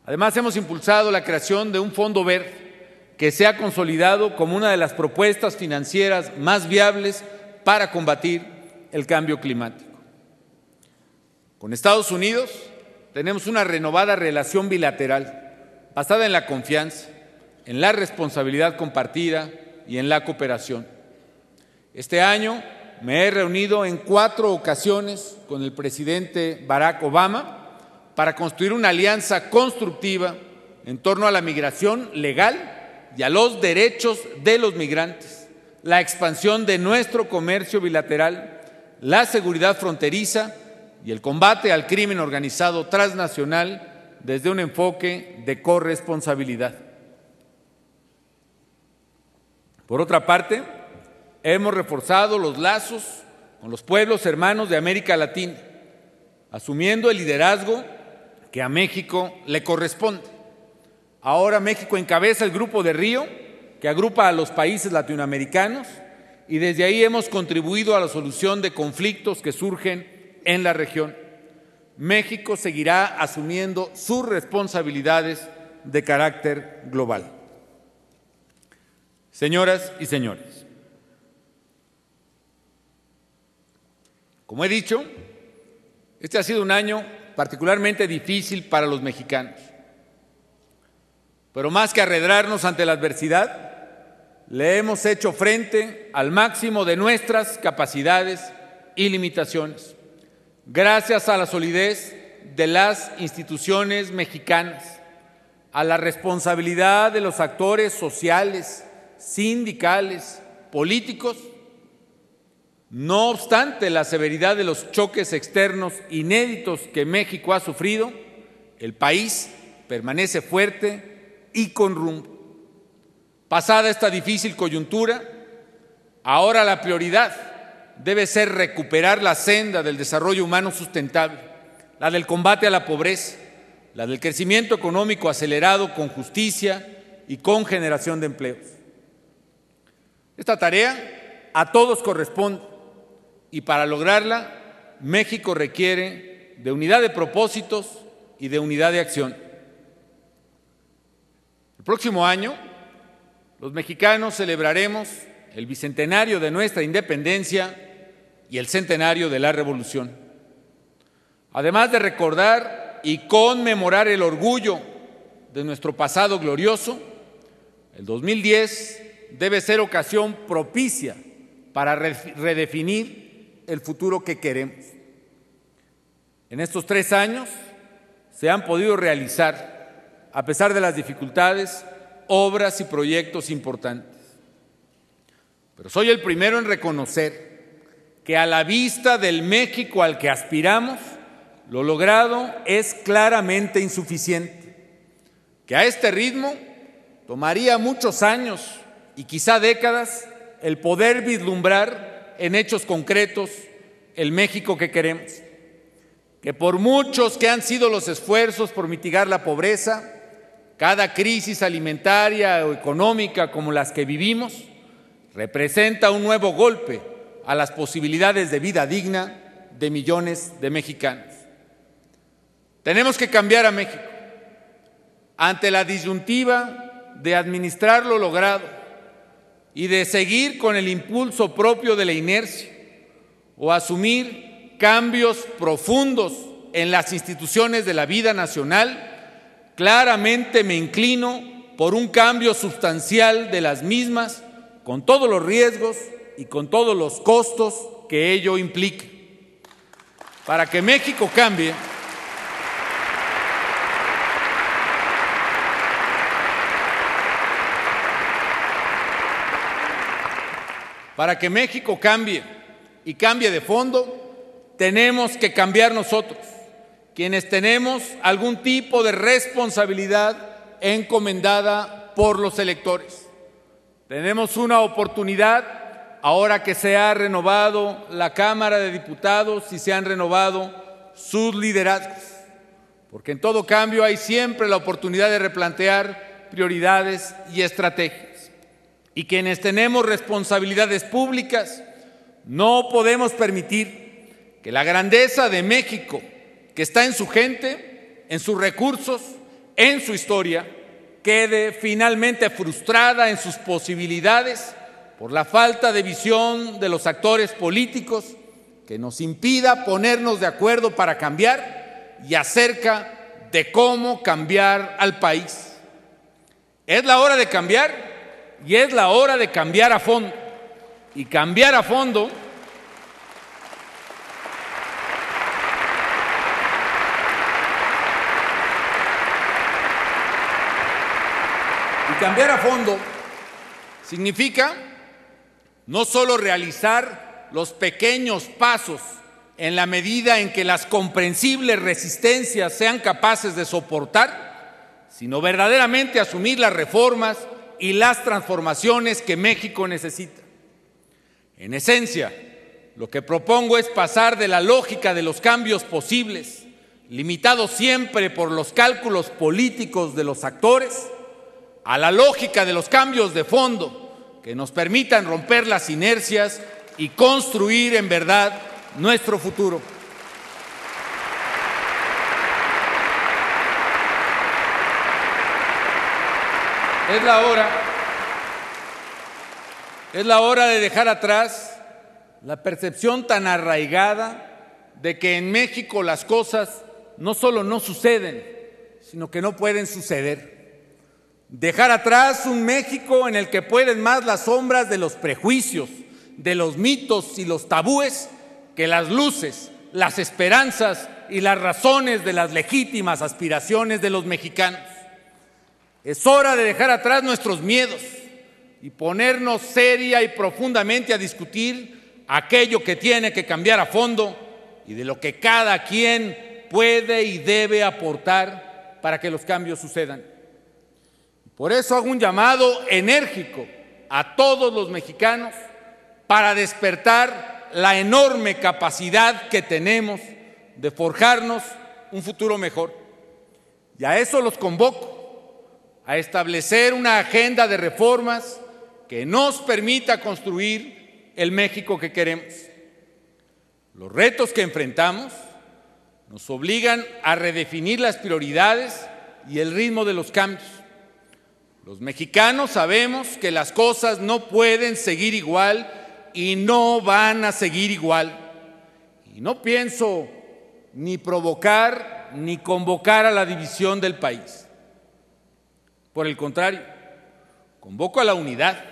Además, hemos impulsado la creación de un fondo verde que se ha consolidado como una de las propuestas financieras más viables para combatir el cambio climático. Con Estados Unidos tenemos una renovada relación bilateral basada en la confianza, en la responsabilidad compartida y en la cooperación. Este año me he reunido en 4 ocasiones con el presidente Barack Obama para construir una alianza constructiva en torno a la migración legal y a los derechos de los migrantes, la expansión de nuestro comercio bilateral, la seguridad fronteriza y el combate al crimen organizado transnacional desde un enfoque de corresponsabilidad. Por otra parte, hemos reforzado los lazos con los pueblos hermanos de América Latina, asumiendo el liderazgo que a México le corresponde. Ahora México encabeza el Grupo de Río, que agrupa a los países latinoamericanos, y desde ahí hemos contribuido a la solución de conflictos que surgen en la región. México seguirá asumiendo sus responsabilidades de carácter global. Señoras y señores, como he dicho, este ha sido un año particularmente difícil para los mexicanos. Pero más que arredrarnos ante la adversidad, le hemos hecho frente al máximo de nuestras capacidades y limitaciones, gracias a la solidez de las instituciones mexicanas, a la responsabilidad de los actores sociales, sindicales, políticos. No obstante la severidad de los choques externos inéditos que México ha sufrido, el país permanece fuerte y con rumbo. Pasada esta difícil coyuntura, ahora la prioridad debe ser recuperar la senda del desarrollo humano sustentable, la del combate a la pobreza, la del crecimiento económico acelerado con justicia y con generación de empleos. Esta tarea a todos corresponde y para lograrla México requiere de unidad de propósitos y de unidad de acción. El próximo año, los mexicanos celebraremos el bicentenario de nuestra independencia y el centenario de la Revolución. Además de recordar y conmemorar el orgullo de nuestro pasado glorioso, el 2010 debe ser ocasión propicia para redefinir el futuro que queremos. En estos 3 años se han podido realizar, a pesar de las dificultades, obras y proyectos importantes. Pero soy el primero en reconocer que a la vista del México al que aspiramos, lo logrado es claramente insuficiente, que a este ritmo tomaría muchos años y quizá décadas el poder vislumbrar en hechos concretos el México que queremos, que por muchos que han sido los esfuerzos por mitigar la pobreza, cada crisis alimentaria o económica como las que vivimos representa un nuevo golpe a las posibilidades de vida digna de millones de mexicanos. Tenemos que cambiar a México ante la disyuntiva de administrar lo logrado y de seguir con el impulso propio de la inercia o asumir cambios profundos en las instituciones de la vida nacional. Claramente me inclino por un cambio sustancial de las mismas, con todos los riesgos y con todos los costos que ello implique. Para que México cambie, y cambie de fondo, tenemos que cambiar nosotros, quienes tenemos algún tipo de responsabilidad encomendada por los electores. Tenemos una oportunidad, ahora que se ha renovado la Cámara de Diputados y se han renovado sus liderazgos, porque en todo cambio hay siempre la oportunidad de replantear prioridades y estrategias. Y quienes tenemos responsabilidades públicas, no podemos permitir que la grandeza de México, que está en su gente, en sus recursos, en su historia, quede finalmente frustrada en sus posibilidades por la falta de visión de los actores políticos que nos impida ponernos de acuerdo para cambiar y acerca de cómo cambiar al país. Es la hora de cambiar y es la hora de cambiar a fondo. Y cambiar a fondo significa no solo realizar los pequeños pasos en la medida en que las comprensibles resistencias sean capaces de soportar, sino verdaderamente asumir las reformas y las transformaciones que México necesita. En esencia, lo que propongo es pasar de la lógica de los cambios posibles, limitados siempre por los cálculos políticos de los actores, a la lógica de los cambios de fondo que nos permitan romper las inercias y construir en verdad nuestro futuro. Es la hora de dejar atrás la percepción tan arraigada de que en México las cosas no solo no suceden, sino que no pueden suceder. Dejar atrás un México en el que pueden más las sombras de los prejuicios, de los mitos y los tabúes que las luces, las esperanzas y las razones de las legítimas aspiraciones de los mexicanos. Es hora de dejar atrás nuestros miedos y ponernos seria y profundamente a discutir aquello que tiene que cambiar a fondo y de lo que cada quien puede y debe aportar para que los cambios sucedan. Por eso hago un llamado enérgico a todos los mexicanos para despertar la enorme capacidad que tenemos de forjarnos un futuro mejor. Y a eso los convoco, a establecer una agenda de reformas que nos permita construir el México que queremos. Los retos que enfrentamos nos obligan a redefinir las prioridades y el ritmo de los cambios. Los mexicanos sabemos que las cosas no pueden seguir igual y no van a seguir igual. Y no pienso ni provocar ni convocar a la división del país. Por el contrario, convoco a la unidad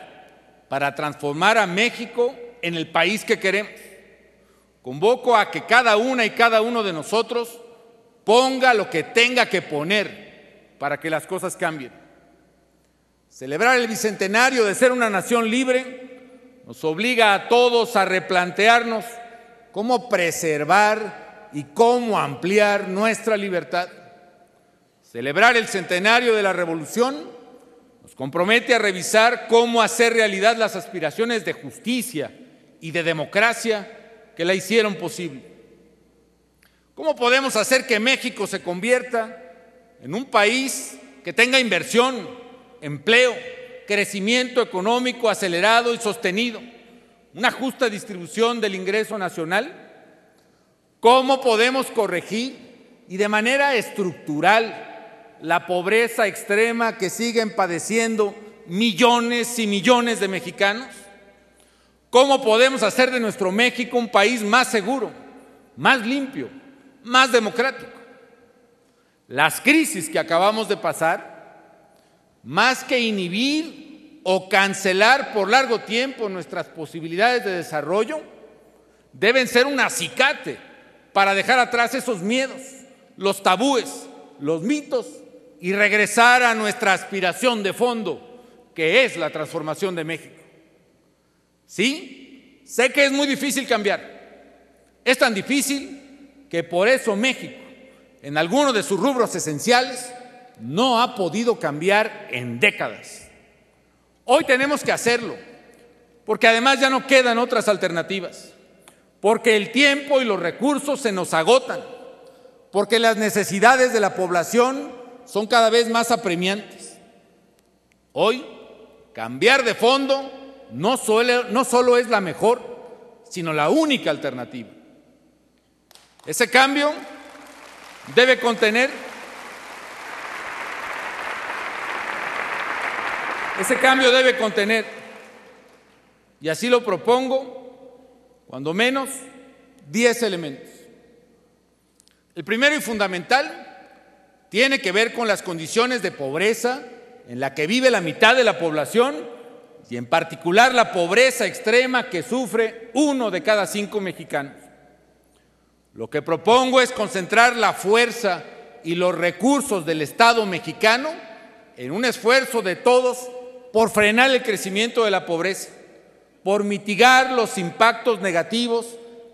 para transformar a México en el país que queremos. Convoco a que cada una y cada uno de nosotros ponga lo que tenga que poner para que las cosas cambien. Celebrar el bicentenario de ser una nación libre nos obliga a todos a replantearnos cómo preservar y cómo ampliar nuestra libertad. Celebrar el centenario de la Revolución nos compromete a revisar cómo hacer realidad las aspiraciones de justicia y de democracia que la hicieron posible. ¿Cómo podemos hacer que México se convierta en un país que tenga inversión, empleo, crecimiento económico acelerado y sostenido, una justa distribución del ingreso nacional? ¿Cómo podemos corregir y de manera estructural la pobreza extrema que siguen padeciendo millones y millones de mexicanos? ¿Cómo podemos hacer de nuestro México un país más seguro, más limpio, más democrático? Las crisis que acabamos de pasar, más que inhibir o cancelar por largo tiempo nuestras posibilidades de desarrollo, deben ser un acicate para dejar atrás esos miedos, los tabúes, los mitos y regresar a nuestra aspiración de fondo, que es la transformación de México. Sí, sé que es muy difícil cambiar. Es tan difícil que por eso México, en algunos de sus rubros esenciales, no ha podido cambiar en décadas. Hoy tenemos que hacerlo, porque además ya no quedan otras alternativas, porque el tiempo y los recursos se nos agotan, porque las necesidades de la población son cada vez más apremiantes. Hoy, cambiar de fondo no solo es la mejor, sino la única alternativa. Ese cambio debe contener y así lo propongo, cuando menos 10 elementos. El primero y fundamental tiene que ver con las condiciones de pobreza en la que vive la mitad de la población y en particular la pobreza extrema que sufre 1 de cada 5 mexicanos. Lo que propongo es concentrar la fuerza y los recursos del Estado mexicano en un esfuerzo de todos por frenar el crecimiento de la pobreza, por mitigar los impactos negativos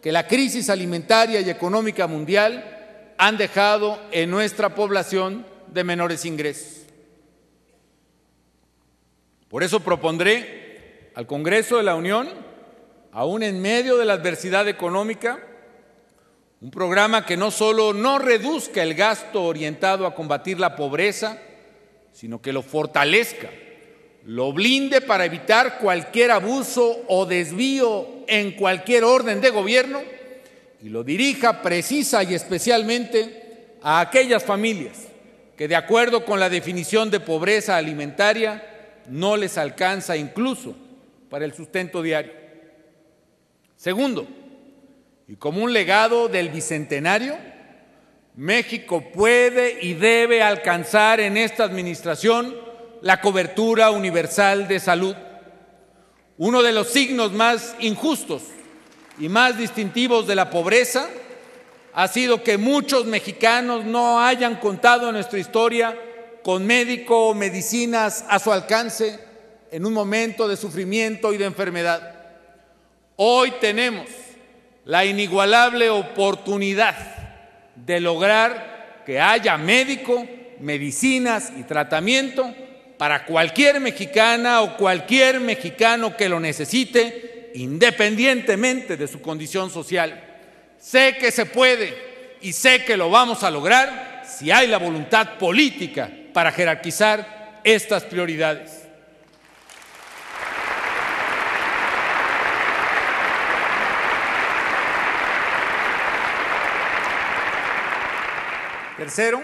que la crisis alimentaria y económica mundial han dejado en nuestra población de menores ingresos. Por eso propondré al Congreso de la Unión, aún en medio de la adversidad económica, un programa que no solo no reduzca el gasto orientado a combatir la pobreza, sino que lo fortalezca, lo blinde para evitar cualquier abuso o desvío en cualquier orden de gobierno y lo dirija precisa y especialmente a aquellas familias que, de acuerdo con la definición de pobreza alimentaria, no les alcanza incluso para el sustento diario. Segundo, y como un legado del bicentenario, México puede y debe alcanzar en esta administración la cobertura universal de salud. Uno de los signos más injustos y más distintivos de la pobreza ha sido que muchos mexicanos no hayan contado en nuestra historia con médico o medicinas a su alcance en un momento de sufrimiento y de enfermedad. Hoy tenemos la inigualable oportunidad de lograr que haya médico, medicinas y tratamiento para cualquier mexicana o cualquier mexicano que lo necesite, independientemente de su condición social. Sé que se puede y sé que lo vamos a lograr si hay la voluntad política para jerarquizar estas prioridades. Tercero,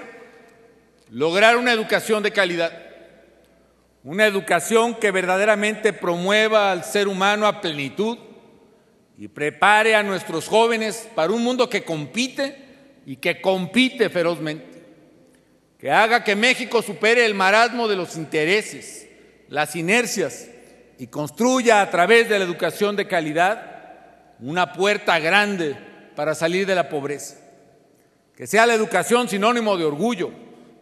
lograr una educación de calidad, una educación que verdaderamente promueva al ser humano a plenitud y prepare a nuestros jóvenes para un mundo que compite y que compite ferozmente, que haga que México supere el marasmo de los intereses, las inercias y construya a través de la educación de calidad una puerta grande para salir de la pobreza. que sea la educación sinónimo de orgullo,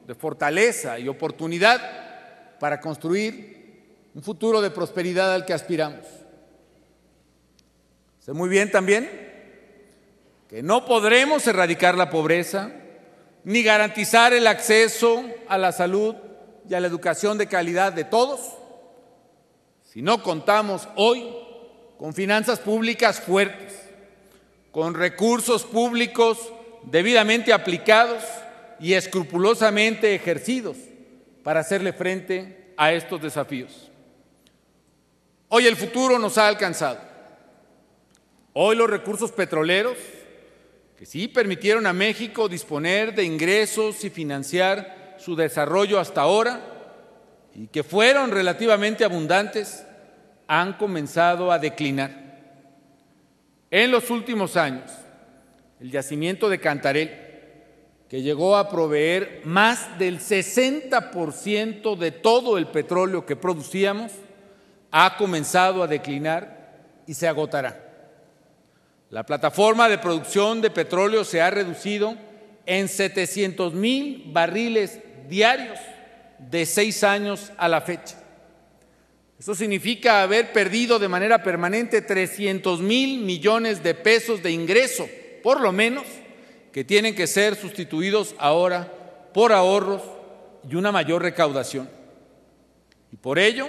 de fortaleza y oportunidad para construir un futuro de prosperidad al que aspiramos. Sé muy bien también que no podremos erradicar la pobreza ni garantizar el acceso a la salud y a la educación de calidad de todos si no contamos hoy con finanzas públicas fuertes, con recursos públicos debidamente aplicados y escrupulosamente ejercidos para hacerle frente a estos desafíos. Hoy el futuro nos ha alcanzado. Hoy los recursos petroleros, que sí permitieron a México disponer de ingresos y financiar su desarrollo hasta ahora, y que fueron relativamente abundantes, han comenzado a declinar. En los últimos años, el yacimiento de Cantarell, que llegó a proveer más del 60% de todo el petróleo que producíamos, ha comenzado a declinar y se agotará. La plataforma de producción de petróleo se ha reducido en 700,000 barriles diarios de 6 años a la fecha. Eso significa haber perdido de manera permanente 300,000 millones de pesos de ingreso, por lo menos, que tienen que ser sustituidos ahora por ahorros y una mayor recaudación. Y por ello,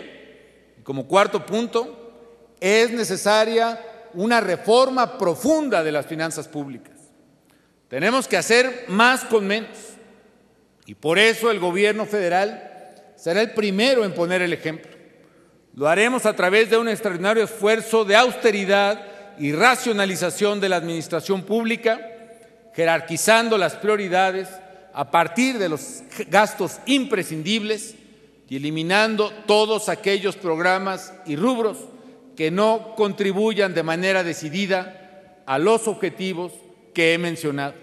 como cuarto punto, es necesaria una reforma profunda de las finanzas públicas. Tenemos que hacer más con menos. Y por eso el gobierno federal será el primero en poner el ejemplo. Lo haremos a través de un extraordinario esfuerzo de austeridad y racionalización de la administración pública, jerarquizando las prioridades a partir de los gastos imprescindibles y eliminando todos aquellos programas y rubros que no contribuyan de manera decidida a los objetivos que he mencionado.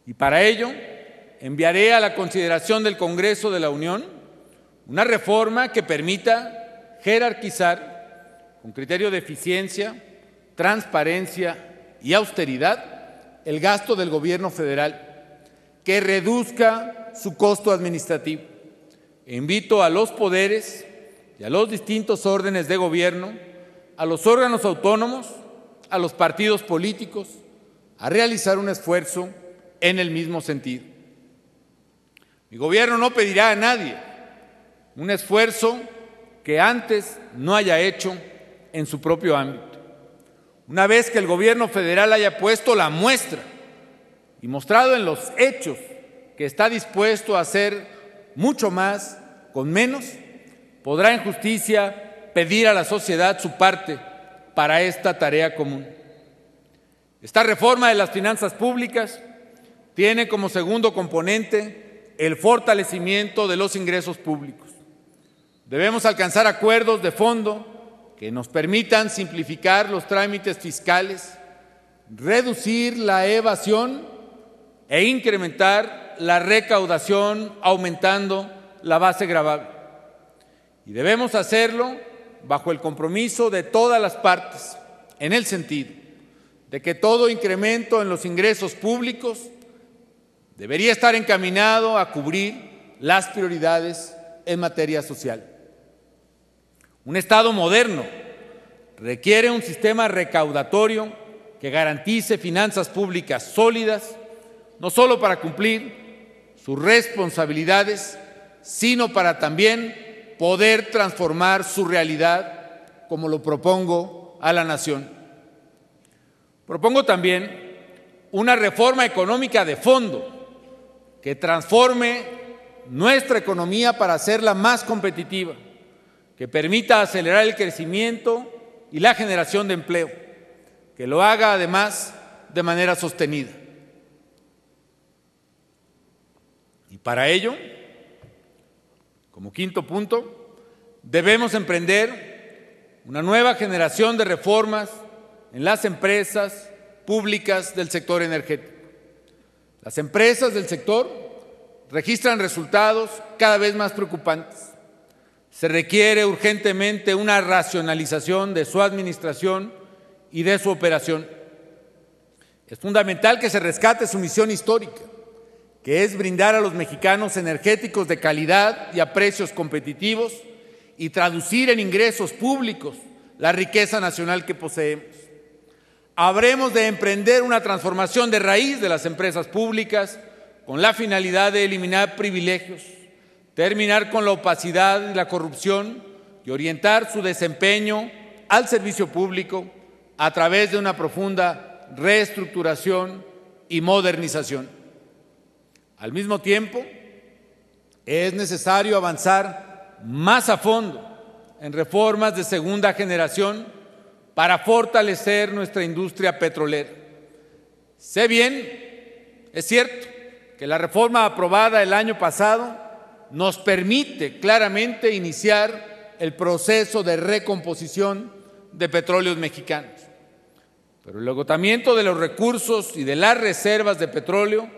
Y para ello, enviaré a la consideración del Congreso de la Unión una reforma que permita jerarquizar con criterio de eficiencia, transparencia y austeridad el gasto del gobierno federal, que reduzca su costo administrativo. Invito a los poderes y a los distintos órdenes de gobierno, a los órganos autónomos, a los partidos políticos, a realizar un esfuerzo en el mismo sentido. Mi gobierno no pedirá a nadie un esfuerzo que antes no haya hecho en su propio ámbito. Una vez que el gobierno federal haya puesto la muestra y mostrado en los hechos que está dispuesto a hacer mucho más con menos, podrá en justicia pedir a la sociedad su parte para esta tarea común. Esta reforma de las finanzas públicas tiene como segundo componente el fortalecimiento de los ingresos públicos. Debemos alcanzar acuerdos de fondo que nos permitan simplificar los trámites fiscales, reducir la evasión e incrementar la recaudación, aumentando la base gravable. Y debemos hacerlo bajo el compromiso de todas las partes, en el sentido de que todo incremento en los ingresos públicos debería estar encaminado a cubrir las prioridades en materia social. Un Estado moderno requiere un sistema recaudatorio que garantice finanzas públicas sólidas, no solo para cumplir sus responsabilidades, sino para también poder transformar su realidad, como lo propongo a la nación. Propongo también una reforma económica de fondo que transforme nuestra economía para hacerla más competitiva, que permita acelerar el crecimiento y la generación de empleo, que lo haga además de manera sostenida. Y para ello, como quinto punto, debemos emprender una nueva generación de reformas en las empresas públicas del sector energético. Las empresas del sector registran resultados cada vez más preocupantes. Se requiere urgentemente una racionalización de su administración y de su operación. Es fundamental que se rescate su misión histórica, que es brindar a los mexicanos energéticos de calidad y a precios competitivos y traducir en ingresos públicos la riqueza nacional que poseemos. Habremos de emprender una transformación de raíz de las empresas públicas con la finalidad de eliminar privilegios, terminar con la opacidad y la corrupción y orientar su desempeño al servicio público a través de una profunda reestructuración y modernización. Al mismo tiempo, es necesario avanzar más a fondo en reformas de segunda generación para fortalecer nuestra industria petrolera. Sé bien, es cierto, que la reforma aprobada el año pasado nos permite claramente iniciar el proceso de recomposición de petróleos mexicanos. Pero el agotamiento de los recursos y de las reservas de petróleo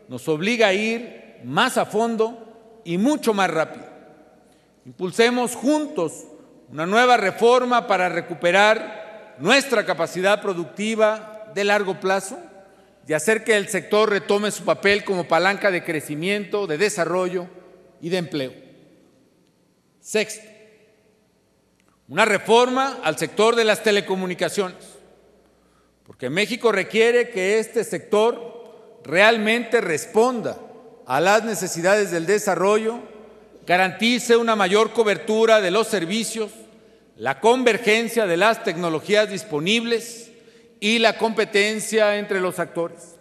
nos obliga a ir más a fondo y mucho más rápido. Impulsemos juntos una nueva reforma para recuperar nuestra capacidad productiva de largo plazo y hacer que el sector retome su papel como palanca de crecimiento, de desarrollo y de empleo. Sexto, una reforma al sector de las telecomunicaciones, porque México requiere que este sector realmente responda a las necesidades del desarrollo, garantice una mayor cobertura de los servicios, la convergencia de las tecnologías disponibles y la competencia entre los actores.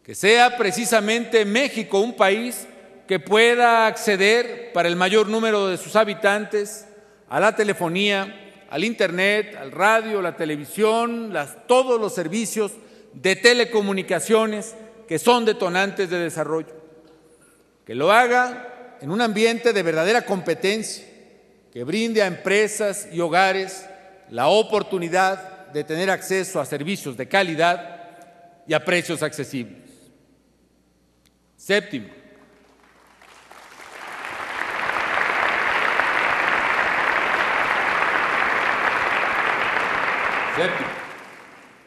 Que sea precisamente México un país que pueda acceder para el mayor número de sus habitantes a la telefonía, al internet, al radio, la televisión, todos los servicios de telecomunicaciones que son detonantes de desarrollo. Que lo haga en un ambiente de verdadera competencia, que brinde a empresas y hogares la oportunidad de tener acceso a servicios de calidad y a precios accesibles. Séptimo,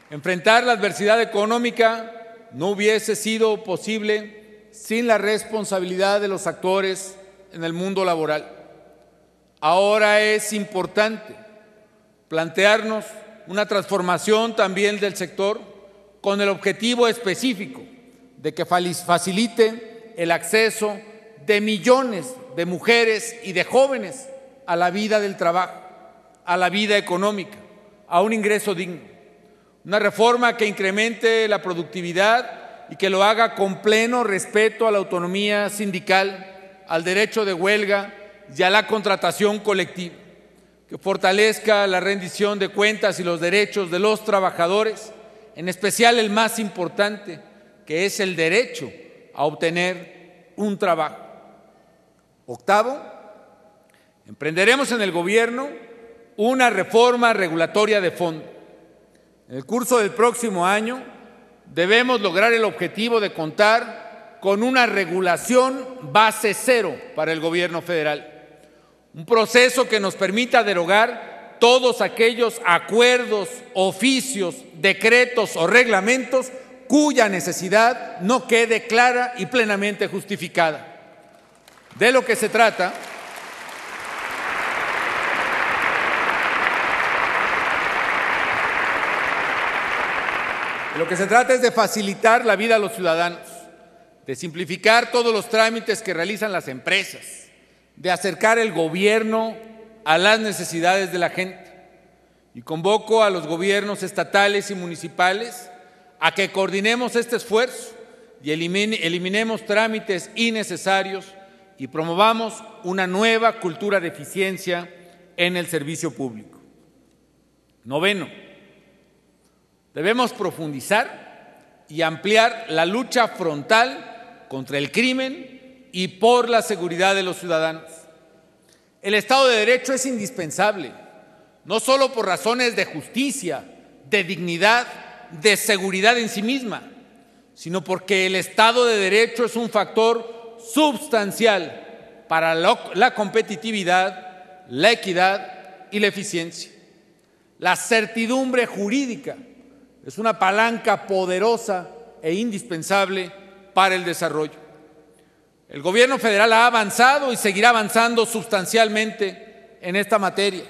enfrentar la adversidad económica no hubiese sido posible sin la responsabilidad de los actores en el mundo laboral. Ahora es importante plantearnos una transformación también del sector con el objetivo específico de que facilite el acceso de millones de mujeres y de jóvenes a la vida del trabajo, a la vida económica, a un ingreso digno. Una reforma que incremente la productividad y que lo haga con pleno respeto a la autonomía sindical, al derecho de huelga y a la contratación colectiva, que fortalezca la rendición de cuentas y los derechos de los trabajadores, en especial el más importante, que es el derecho a obtener un trabajo. Octavo, emprenderemos en el gobierno una reforma regulatoria de fondo. En el curso del próximo año debemos lograr el objetivo de contar con una regulación base cero para el gobierno federal. Un proceso que nos permita derogar todos aquellos acuerdos, oficios, decretos o reglamentos cuya necesidad no quede clara y plenamente justificada. De lo que se trata es de facilitar la vida a los ciudadanos, de simplificar todos los trámites que realizan las empresas, de acercar el gobierno a las necesidades de la gente. Y convoco a los gobiernos estatales y municipales a que coordinemos este esfuerzo y eliminemos trámites innecesarios y promovamos una nueva cultura de eficiencia en el servicio público. Noveno, debemos profundizar y ampliar la lucha frontal contra el crimen y por la seguridad de los ciudadanos. El Estado de Derecho es indispensable, no solo por razones de justicia, de dignidad, de seguridad en sí misma, sino porque el Estado de Derecho es un factor substancial para la competitividad, la equidad y la eficiencia. La certidumbre jurídica es una palanca poderosa e indispensable para el desarrollo. El gobierno federal ha avanzado y seguirá avanzando sustancialmente en esta materia,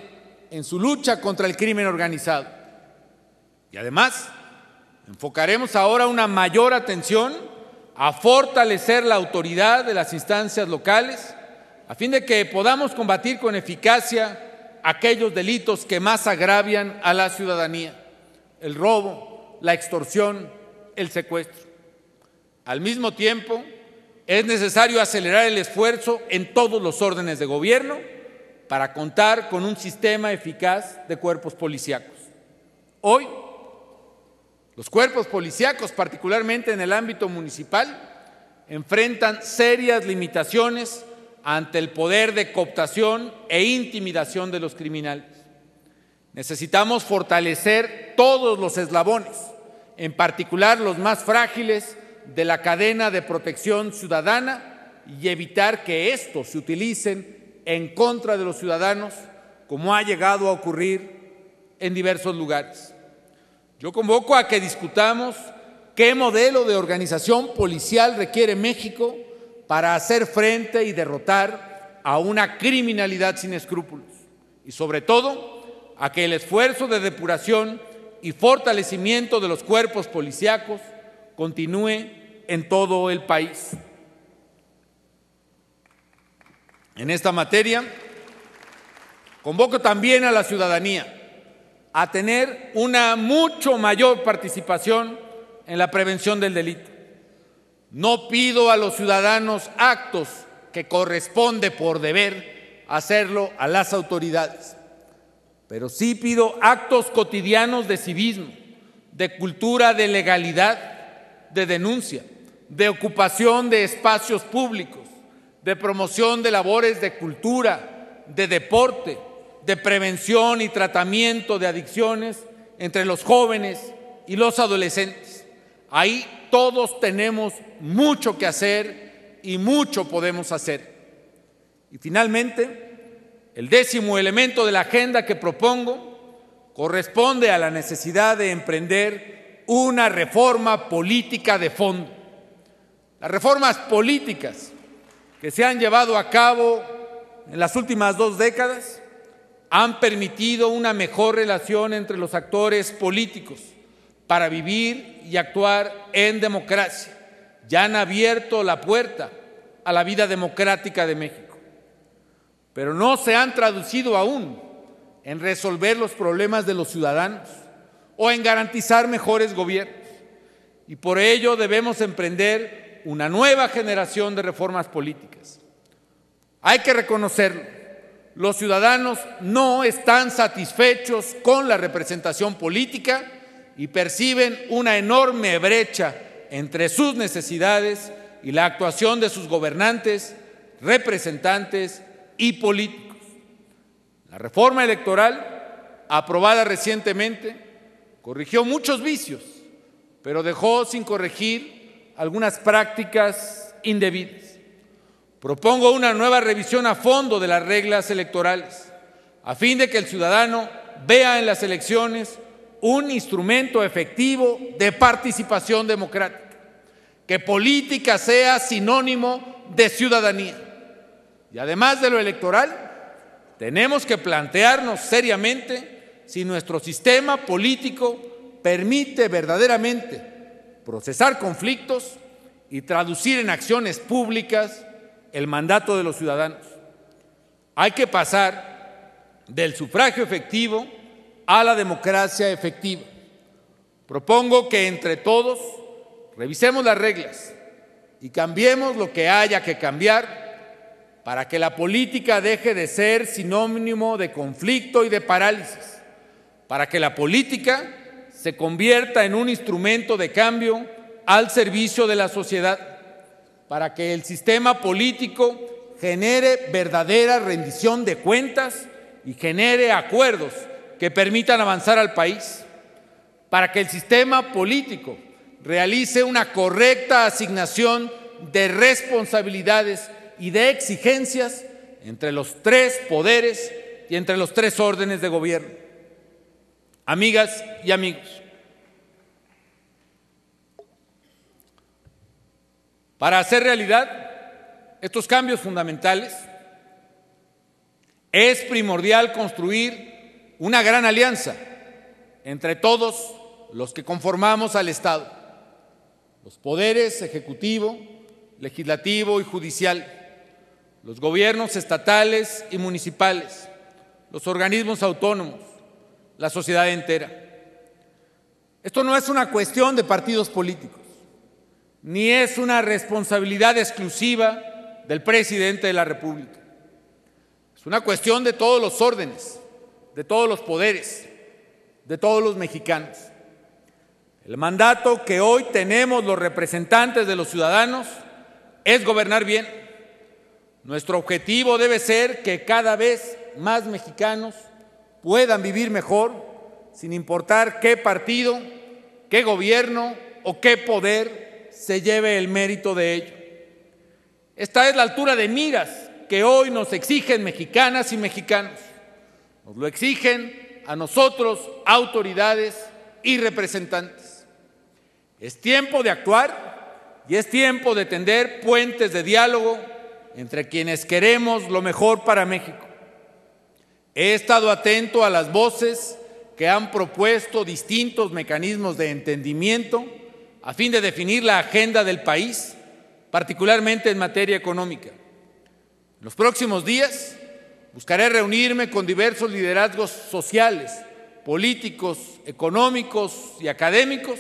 en su lucha contra el crimen organizado. Y además, enfocaremos ahora una mayor atención a fortalecer la autoridad de las instancias locales, a fin de que podamos combatir con eficacia aquellos delitos que más agravian a la ciudadanía: el robo, la extorsión, el secuestro. Al mismo tiempo, es necesario acelerar el esfuerzo en todos los órdenes de gobierno para contar con un sistema eficaz de cuerpos policíacos. Hoy, los cuerpos policíacos, particularmente en el ámbito municipal, enfrentan serias limitaciones ante el poder de cooptación e intimidación de los criminales. Necesitamos fortalecer todos los eslabones, en particular los más frágiles de la cadena de protección ciudadana, y evitar que estos se utilicen en contra de los ciudadanos, como ha llegado a ocurrir en diversos lugares. Yo convoco a que discutamos qué modelo de organización policial requiere México para hacer frente y derrotar a una criminalidad sin escrúpulos, y sobre todo a que el esfuerzo de depuración y fortalecimiento de los cuerpos policíacos continúe en todo el país. En esta materia, convoco también a la ciudadanía a tener una mucho mayor participación en la prevención del delito. No pido a los ciudadanos actos que corresponde por deber hacerlo a las autoridades, pero sí pido actos cotidianos de civismo, de cultura de legalidad, de denuncia, de ocupación de espacios públicos, de promoción de labores de cultura, de deporte, de prevención y tratamiento de adicciones entre los jóvenes y los adolescentes. Ahí todos tenemos mucho que hacer y mucho podemos hacer. Y finalmente, el 10º elemento de la agenda que propongo corresponde a la necesidad de emprender una reforma política de fondo. Las reformas políticas que se han llevado a cabo en las últimas 2 décadas han permitido una mejor relación entre los actores políticos para vivir y actuar en democracia. Ya han abierto la puerta a la vida democrática de México, pero no se han traducido aún en resolver los problemas de los ciudadanos o en garantizar mejores gobiernos. Y por ello debemos emprender una nueva generación de reformas políticas. Hay que reconocerlo. Los ciudadanos no están satisfechos con la representación política y perciben una enorme brecha entre sus necesidades y la actuación de sus gobernantes, representantes y políticos. La reforma electoral, aprobada recientemente, corrigió muchos vicios, pero dejó sin corregir algunas prácticas indebidas. Propongo una nueva revisión a fondo de las reglas electorales, a fin de que el ciudadano vea en las elecciones un instrumento efectivo de participación democrática, que política sea sinónimo de ciudadanía. Y además de lo electoral, tenemos que plantearnos seriamente si nuestro sistema político permite verdaderamente procesar conflictos y traducir en acciones públicas el mandato de los ciudadanos. Hay que pasar del sufragio efectivo a la democracia efectiva. Propongo que entre todos revisemos las reglas y cambiemos lo que haya que cambiar para que la política deje de ser sinónimo de conflicto y de parálisis, para que la política se convierta en un instrumento de cambio al servicio de la sociedad, para que el sistema político genere verdadera rendición de cuentas y genere acuerdos que permitan avanzar al país, para que el sistema político realice una correcta asignación de responsabilidades y de exigencias entre los 3 poderes y entre los 3 órdenes de gobierno. Amigas y amigos, Para hacer realidad estos cambios fundamentales, es primordial construir una gran alianza entre todos los que conformamos al Estado, los poderes ejecutivo, legislativo y judicial, los gobiernos estatales y municipales, los organismos autónomos, la sociedad entera. Esto no es una cuestión de partidos políticos, ni es una responsabilidad exclusiva del presidente de la República. Es una cuestión de todos los órdenes, de todos los poderes, de todos los mexicanos. El mandato que hoy tenemos los representantes de los ciudadanos es gobernar bien. Nuestro objetivo debe ser que cada vez más mexicanos puedan vivir mejor, sin importar qué partido, qué gobierno o qué poder se lleve el mérito de ello. Esta es la altura de miras que hoy nos exigen mexicanas y mexicanos. Nos lo exigen a nosotros, autoridades y representantes. Es tiempo de actuar y es tiempo de tender puentes de diálogo entre quienes queremos lo mejor para México. He estado atento a las voces que han propuesto distintos mecanismos de entendimiento a fin de definir la agenda del país, particularmente en materia económica. En los próximos días buscaré reunirme con diversos liderazgos sociales, políticos, económicos y académicos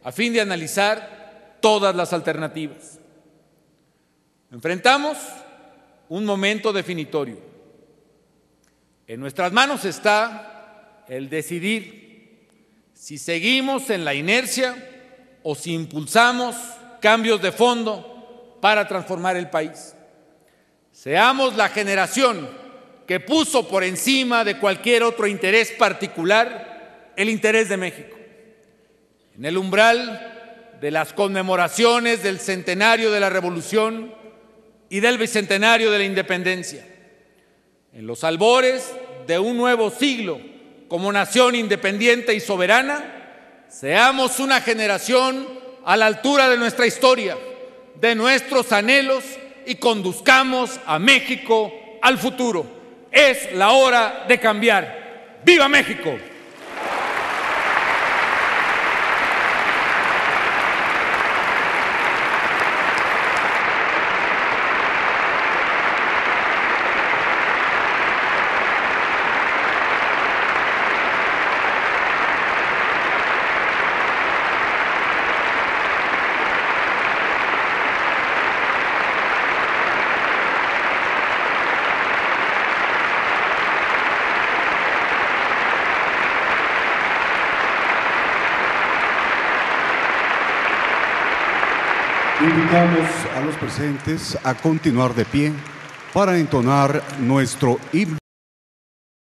a fin de analizar todas las alternativas. Enfrentamos un momento definitorio. En nuestras manos está el decidir si seguimos en la inercia o si impulsamos cambios de fondo para transformar el país. Seamos la generación que puso por encima de cualquier otro interés particular el interés de México. En el umbral de las conmemoraciones del centenario de la Revolución y del bicentenario de la Independencia, en los albores de un nuevo siglo como nación independiente y soberana, seamos una generación a la altura de nuestra historia, de nuestros anhelos y conduzcamos a México al futuro. Es la hora de cambiar. ¡Viva México! Invitamos a los presentes a continuar de pie para entonar nuestro himno.